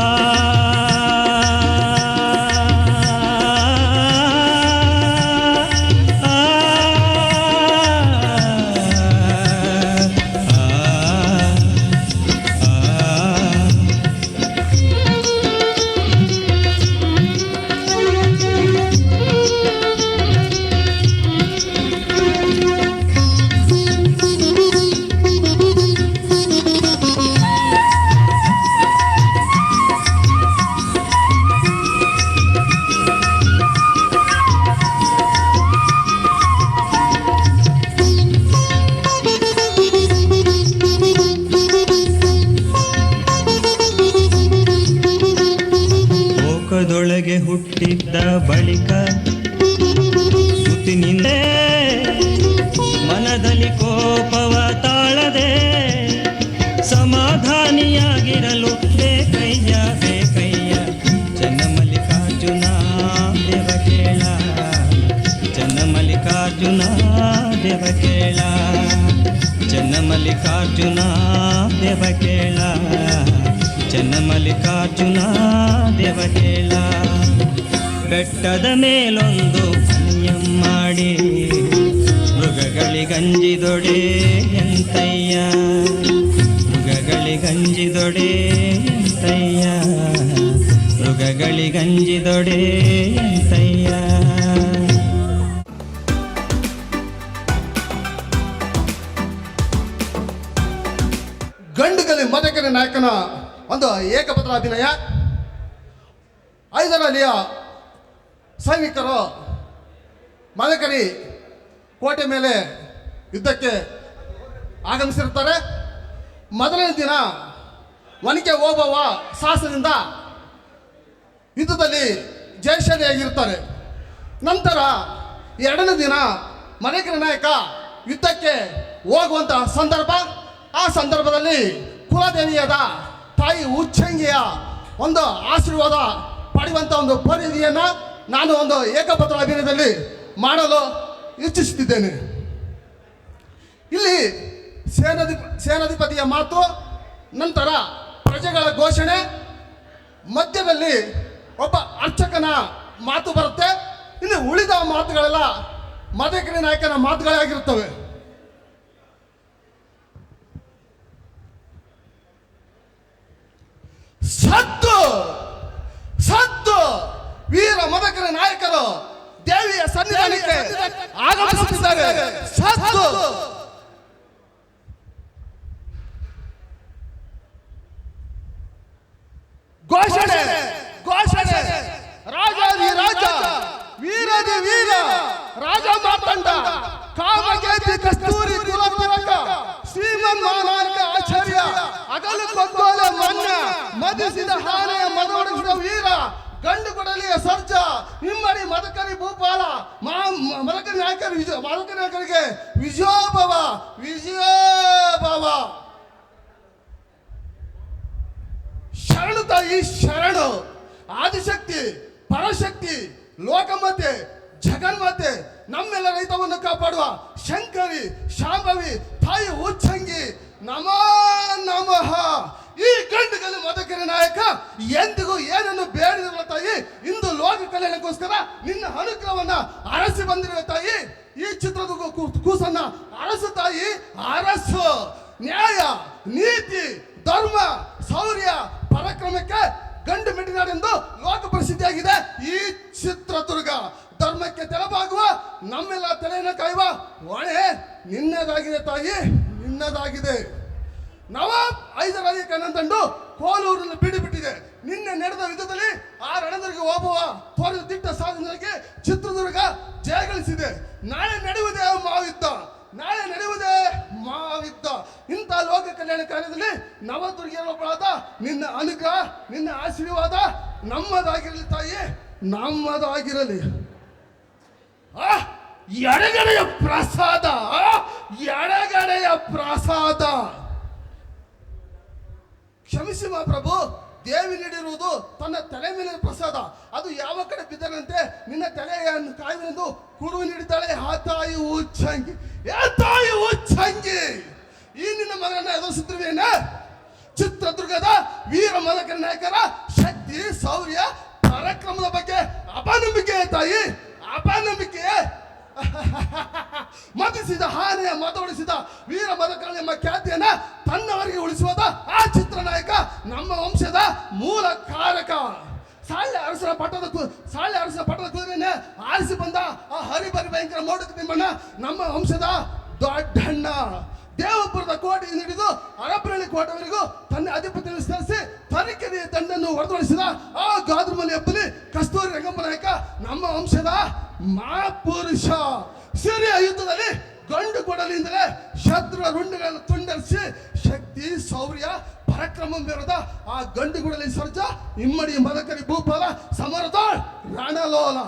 ಲೋಕದೊಳಗೆ ಹುಟ್ಟಿದ್ದ ಬಳಿಕ ಸುತ್ತಿನಿಂದೆ ಮನದಲ್ಲಿ ಕೋಪವ ತಾಳದೆ ಸಮಾಧಾನಿಯಾಗಿರಲು ಬೇಕಯ್ಯ ಬೇಕಯ್ಯ, ಚನ್ನಮಲ್ಲಿಕಾರ್ಜುನ ದೇವಕೇಳ, ಚನ್ನಮಲ್ಲಿಕಾರ್ಜುನ ದೇವಕೇಳ, ಚನ್ನಮಲ್ಲಿಕಾರ್ಜುನ ದೇವಕೇಳ, ಚನ್ನಮಲ್ಲಿಕಾರ್ಜುನ ದೇವಕೇಳ. ಬೆಟ್ಟದ ಮೇಲೊಂದು ಮನೆಯ ಮಾಡಿ, ಮೃಗಗಳಿಗಂಜಿದೊಡೆ ಎಂತಯ್ಯ, ಮೃಗಗಳಿಗಂಜಿದೊಡೆ ಎಂತಯ್ಯ, ಮೃಗಗಳಿಗಂಜಿದೊಡೆ ಎಂತಯ್ಯ. ಗಂಡುಗಲಿ ಮದಕರಿ ನಾಯಕನ ಒಂದು ಏಕಪತ್ರ ಅಭಿನಯ. ಹೈದರಾಲಿಯ ಸೈನಿಕರು ಮದಕರಿ ಕೋಟೆ ಮೇಲೆ ಯುದ್ಧಕ್ಕೆ ಆಗಮಿಸಿರ್ತಾರೆ. ಮೊದಲನೇ ದಿನ ಒನಕೆ ಓಬವ್ವ ಸಾಹಸದಿಂದ ಯುದ್ಧದಲ್ಲಿ ಜಯಶಾಲಿಯಾಗಿರ್ತಾರೆ. ನಂತರ ಎರಡನೇ ದಿನ ಮದಕರಿ ನಾಯಕ ಯುದ್ಧಕ್ಕೆ ಹೋಗುವಂಥ ಸಂದರ್ಭ. ಆ ಸಂದರ್ಭದಲ್ಲಿ ಕುಲದೇವಿಯಾದ ತಾಯಿ ಉಚ್ಚಂಗಿಯ ಒಂದು ಆಶೀರ್ವಾದ ಪಡೆಯುವಂಥ ಒಂದು ಪರಿಧಿಯನ್ನು ನಾನು ಒಂದು ಏಕಪತ್ರ ಅಭಿನಯದಲ್ಲಿ ಮಾಡಲು ಇಚ್ಛಿಸುತ್ತಿದ್ದೇನೆ. ಇಲ್ಲಿ ಸೇನಾಧಿಪತಿಯ ಮಾತು, ನಂತರ ಪ್ರಜೆಗಳ ಘೋಷಣೆ, ಮಧ್ಯದಲ್ಲಿ ಒಬ್ಬ ಅರ್ಚಕನ ಮಾತು ಬರುತ್ತೆ. ಇನ್ನು ಉಳಿದ ಮಾತುಗಳೆಲ್ಲ ಮದಕರಿ ನಾಯಕನ ಮಾತುಗಳೇ ಆಗಿರುತ್ತವೆ. ಸತ್ತು ಸತ್ತು ವೀರ ಮದಕರಿ ನಾಯಕರು ದೇವಿಯ ಸನ್ನಿಧಾನಕ್ಕೆ ಆಗಮಿಸುತ್ತಿದ್ದಾರೆ. ಸತ್ತು ಹಿಮ್ಮಡಿ ಮದಕರಿ ಭೂಪಾಲ ಮದಕರಿ ನಾಯಕರು ಮದಕರಿ ನಾಯಕರಿಗೆ ವಿಜಯೋಭವ ವಿಜಯೋಭವ. ಶರಣು ತಾಯಿ ಶರಣು. ಆದಿಶಕ್ತಿ, ಪರಶಕ್ತಿ, ಲೋಕಮಾತೆ, ಜಗನ್ಮಾತೆ, ನಮ್ಮೆಲ್ಲ ರೈತವನ್ನು ಕಾಪಾಡುವ ಶಂಕರಿ, ಶಾಂಭವಿ, ತಾಯಿ ಉಚ್ಚಂಗಿ, ನಮೋ ನಮಃ. ಈ ಗಂಡುಗಲು ಮದಕರಿ ನಾಯಕ ಎಂದಿಗೂ ಏನನ್ನು ಬೇಡಿರುವ ತಾಯಿ, ಇಂದು ಲೋಕ ಕಲ್ಯಾಣಕ್ಕೋಸ್ಕರ ನಿನ್ನ ಅನುಗ್ರಹವನ್ನ ಅರಸಿ ಬಂದಿರುವ ತಾಯಿ. ಈ ಚಿತ್ರದ ಕೂಸನ್ನ ಅರಸು ತಾಯಿ, ಅರಸು. ನ್ಯಾಯ, ನೀತಿ, ಧರ್ಮ, ಶೌರ್ಯ, ಪರಾಕ್ರಮಕ್ಕೆ ಗಂಡು ಮೆಟ್ಟಿನಾಡೆಂದು ಲೋಕ ಪ್ರಸಿದ್ಧಿಯಾಗಿದೆ ಈ ಚಿತ್ರದುರ್ಗ. ಧರ್ಮಕ್ಕೆ ತೆಲಬಾಗುವ ನಮ್ಮೆಲ್ಲ ತಲೆಯನ್ನು ಕಾಯುವ ಹೊಣೆ ನಿನ್ನದಾಗಿದೆ ತಾಯಿ, ನಿನ್ನದಾಗಿದೆ. ನವಾಬ್ ಹೈದರಾಲಿ ಕನ್ನಂದಂಡು ಕೋಲೂರನ್ನು ಬಿಡಿಬಿಟ್ಟಿದೆ. ನಿನ್ನೆ ನಡೆದ ಯುದ್ಧದಲ್ಲಿ ಆ ರಣದರಿಗೆ ಹೋಗುವ ತೋರಿದ ದಿಟ್ಟ ಸಾಧನೆಗೆ ಚಿತ್ರದುರ್ಗ ಜಯಗಳಿಸಿದೆ. ನಾಳೆ ನಡೆಯುವುದೇ ಮಹಾಯುದ್ಧ, ನಾಳೆ ನಡೆಯುವುದೇ ಮಹಾಯುದ್ಧ. ಇಂಥ ಲೋಕ ಕಲ್ಯಾಣ ಕಾರ್ಯದಲ್ಲಿ ನವದುರ್ಗಿಯೊಬ್ಬಳಾದ ನಿನ್ನ ಅನುಗ್ರಹ, ನಿನ್ನ ಆಶೀರ್ವಾದ ನಮ್ಮದಾಗಿರಲಿ ತಾಯಿ, ನಮ್ಮದಾಗಿರಲಿ. ಎಡಗಡೆಯ ಪ್ರಸಾದ, ಎಡಗಡೆಯ ಪ್ರಸಾದ. ಕ್ಷಮಿಸಿ ಮಹಾಪ್ರಭು, ದೇವಿ ನೀಡಿರುವುದು ತನ್ನ ತಲೆ ಮೇಲಿನ ಪ್ರಸಾದ. ಅದು ಯಾವ ಕಡೆ ಬಿದ್ದರಂತೆ ನಿನ್ನ ತಲೆಯನ್ನು ಕಾಯುವೆಂದು ಕುಡುವು ನೀಡಿದ್ದಾಳೆ ಆ ತಾಯಿ ಉಚ್ಚಂಗಿ. ಏ ತಾಯಿ ಉಚ್ಚಂಗಿ, ಈ ನಿನ್ನ ಮಗನ ಎದುರಿಸುತ್ತಿರುವೇನ? ಚಿತ್ರದುರ್ಗದ ವೀರ ಮದಕರಿ ನಾಯಕರ ಶಕ್ತಿ, ಶೌರ್ಯ, ಪರಾಕ್ರಮದ ಬಗ್ಗೆ ಅಪನಂಬಿಕೆ ತಾಯಿ, ಅಪನಂಬಿಕೆ. ಮತಿಸಿದ ಆನೆಯ ಮತೊಳಿಸಿದ ವೀರ ಮದಕರಿ ಎಂಬ ಖ್ಯಾತಿಯನ್ನ ತನ್ನವರಿಗೆ ಉಳಿಸುವುದ ಆ ಚಿತ್ರನಾಯಕ ನಮ್ಮ ವಂಶದ ಮೂಲ ಕಾರಕ. ಸಾಳ್ಯ ಅರಸನ ಪಟ್ಟದ ಕುದುರೆಯನ್ನೇ ಆರಿಸಿ ಬಂದ ಆ ಹರಿಬರಿ ಭಯಂಕರ ಮೋಡಕ ತಿಮ್ಮಣ್ಣ ನಮ್ಮ ವಂಶದ ದೊಡ್ಡಣ್ಣ. ದೇವಪುರದ ಕೋಟೆಯಿಂದ ಹಿಡಿದು ಅರಬ್ರಳ್ಳಿ ಕೋಟೆವರೆಗೂ ತನ್ನ ಅಧಿಪತಿಯನ್ನು ವಿಸ್ತರಿಸಿ ತರೀಕೆರೆಯ ದಂಡನ್ನು ಹೊರತುಪಡಿಸಿದ ಆ ಗಾದ್ರಮಲ್ಲಿ ಹಬ್ಬಲಿ ಕಸ್ತೂರಿ ರಂಗಪ್ಪ ನಾಯಕ ನಮ್ಮ ವಂಶದ ಮಹಾಪುರುಷ. ಸಿರಿಯ ಯುದ್ಧದಲ್ಲಿ ಗಂಡು ಕೊಡಲಿಂದಲೇ ಶತ್ರು ರುಂಡುಗಳನ್ನು ತುಂಡರಿಸಿ ಶಕ್ತಿ, ಶೌರ್ಯ, ಪರಾಕ್ರಮ ಮೇರದ ಆ ಗಂಡು ಗುಡಲಿ ಸರ್ಜ ಇಮ್ಮಡಿ ಮದಕರಿ ಭೂಪಾಲ ಸಮರದ ರಣಲೋಲ.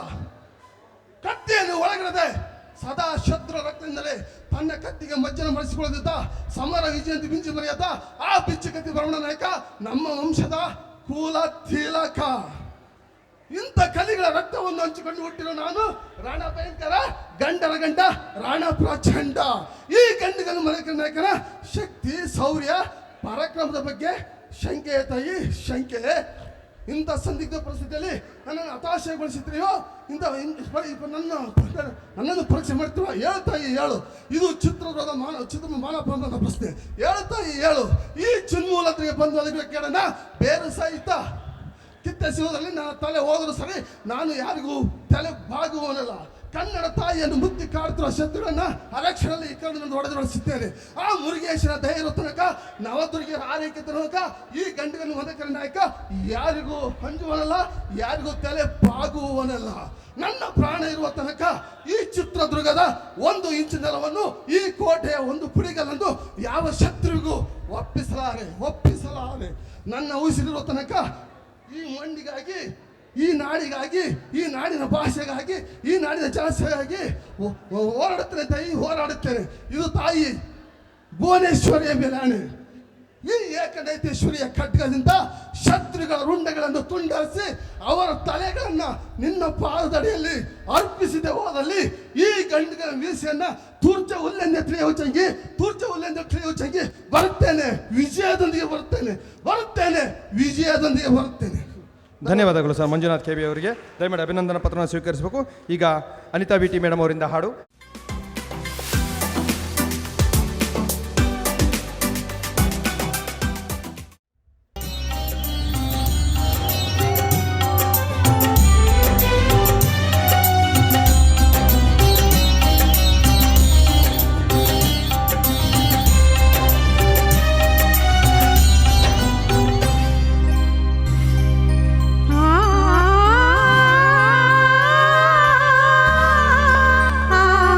ಕತ್ತಿಯನ್ನು ಒಳಗಡೆ ಸದಾ ಶತ್ರು ರಕ್ತದಿಂದಲೇ ತನ್ನ ಕತ್ತಿಗೆ ಮಜ್ಜನ ಬಳಸಿಕೊಳ್ಳದಿದ್ದ ಸಮರ ವಿಜಯಂತಿ ಮಿಂಚಿ ಮರೆಯದ ಆ ಬಿಚ್ಚುಕತ್ತಿ ಬರವಣ ನಾಯಕ ನಮ್ಮ ವಂಶದ ಕುಲ ತಿಲಕ. ಇಂಥ ಕಲಿಗಳ ರಕ್ತವನ್ನು ಹಂಚಿಕೊಂಡು ಹುಟ್ಟಿರೋ ನಾನು ರಾಣ ಭಯಂಕರ, ಗಂಡರ ಗಂಡ ರಾಣ ಪ್ರಚಂಡ. ಈ ಗಂಡುಗಲು ಮದಕರಿ ನಾಯಕನ ಶಕ್ತಿ, ಶೌರ್ಯ, ಪರಾಕ್ರಮದ ಬಗ್ಗೆ ಶಂಕೆ ತಾಯಿ, ಶಂಕೆ. ಇಂಥ ಸಂದಿಗ್ಧ ಪರಿಸ್ಥಿತಿಯಲ್ಲಿ ನನ್ನನ್ನು ಹತಾಶೆಗೊಳಿಸಿದ್ರಿಯೋ, ನನ್ನನ್ನು ಪರೀಕ್ಷೆ ಮಾಡ್ತೀವ? ಹೇಳು ತಾಯಿ ಹೇಳು. ಇದು ಚಿತ್ರದುರ್ಗದ ಮಾನವ ಪ್ರಶ್ನೆ. ಹೇಳು ತಾಯಿ ಹೇಳು. ಈ ಚಿನ್ಮೂಲತ್ರಿಗೆ ಬಂದು ಅದಕ್ಕೆ ಕೇಳೋಣ. ಬೇರೆ ಸಹಿತ ಕಿತ್ತೆಸೆಯುವುದರಲ್ಲಿ ನನ್ನ ತಲೆ ಹೋದರೂ ಸರಿ, ನಾನು ಯಾರಿಗೂ ತಲೆ ಬಾಗುವನಲ್ಲ. ಕನ್ನಡ ತಾಯಿಯನ್ನು ಮುತ್ತಿ ಕಾಡ್ತಿರುವ ಶತ್ರುಗಳನ್ನ ಅರಕ್ಷಣದಲ್ಲಿ ಈ ಕನ್ನಡ ಹೊಡೆದೊಳಿಸುತ್ತೇನೆ. ಆ ಮುರುಗೇಶನ ಧೈರ್ಯ ತನಕ, ನವದುರ್ಗಿಯರ ಆರೈಕೆ ತನಕ ಈ ಗಂಡುಗಲು ಮದಕರಿ ನಾಯಕ ಯಾರಿಗೂ ಹಂಜುವನಲ್ಲ, ಯಾರಿಗೂ ತಲೆ ಬಾಗುವನಲ್ಲ. ನನ್ನ ಪ್ರಾಣ ಇರುವ ತನಕ ಈ ಚಿತ್ರದುರ್ಗದ 1 ಇಂಚು ನೆಲವನ್ನು, ಈ ಕೋಟೆಯ 1 ಪುಡಿಗಲನ್ನು ಯಾವ ಶತ್ರುವಿಗೂ ಒಪ್ಪಿಸಲಾರೆ. ನನ್ನ ಉಸಿರಿರುವ ತನಕ ಈ ಮಂಡಿಗಾಗಿ, ಈ ನಾಡಿಗಾಗಿ, ಈ ನಾಡಿನ ಭಾಷೆಗಾಗಿ, ಈ ನಾಡಿನ ಜನತೆಗಾಗಿ ಹೋರಾಡುತ್ತೇನೆ ತಾಯಿ, ಹೋರಾಡುತ್ತೇನೆ. ಇದು ತಾಯಿ ಭುವನೇಶ್ವರಿಯ ಮೇಲಾಣೆ. ಈ ಏಕನೈತೇಶ್ವರಿಯ ಖಡ್ಗದಿಂದ ಶತ್ರುಗಳ ರುಂಡಗಳನ್ನು ತುಂಡರಿಸಿ ಅವರ ತಲೆಗಳನ್ನು ನಿನ್ನ ಪಾದದಡಿಯಲ್ಲಿ ಅರ್ಪಿಸಿದೆ ಹೋದಲ್ಲಿ ಈ ಗಂಡುಗಳ ಮೀಸೆಯನ್ನ ತೂರ್ಚ ಹುಲ್ಲೆಂದೆ ತಿಳಿಯುವ ಬರುತ್ತೇನೆ, ವಿಜಯದೊಂದಿಗೆ ಬರುತ್ತೇನೆ. ಧನ್ಯವಾದಗಳು ಸರ್ ಮಂಜುನಾಥ್ ಕೆಬಿ ಅವರಿಗೆ. ದಯಮಾಡಿ ಅಭಿನಂದನಾ ಪತ್ರವನ್ನು ಸ್ವೀಕರಿಸಬೇಕು. ಈಗ ಅನಿತಾ ಬಿ ಟಿ ಮೇಡಮ್ ಅವರಿಂದ ಹಾಡು. ಆ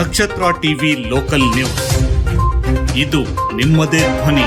ನಕ್ಷತ್ರ ಟಿವಿ ಲೋಕಲ್ ನ್ಯೂಸ್, ಇದು ನಿಮ್ಮದೇ ಧ್ವನಿ.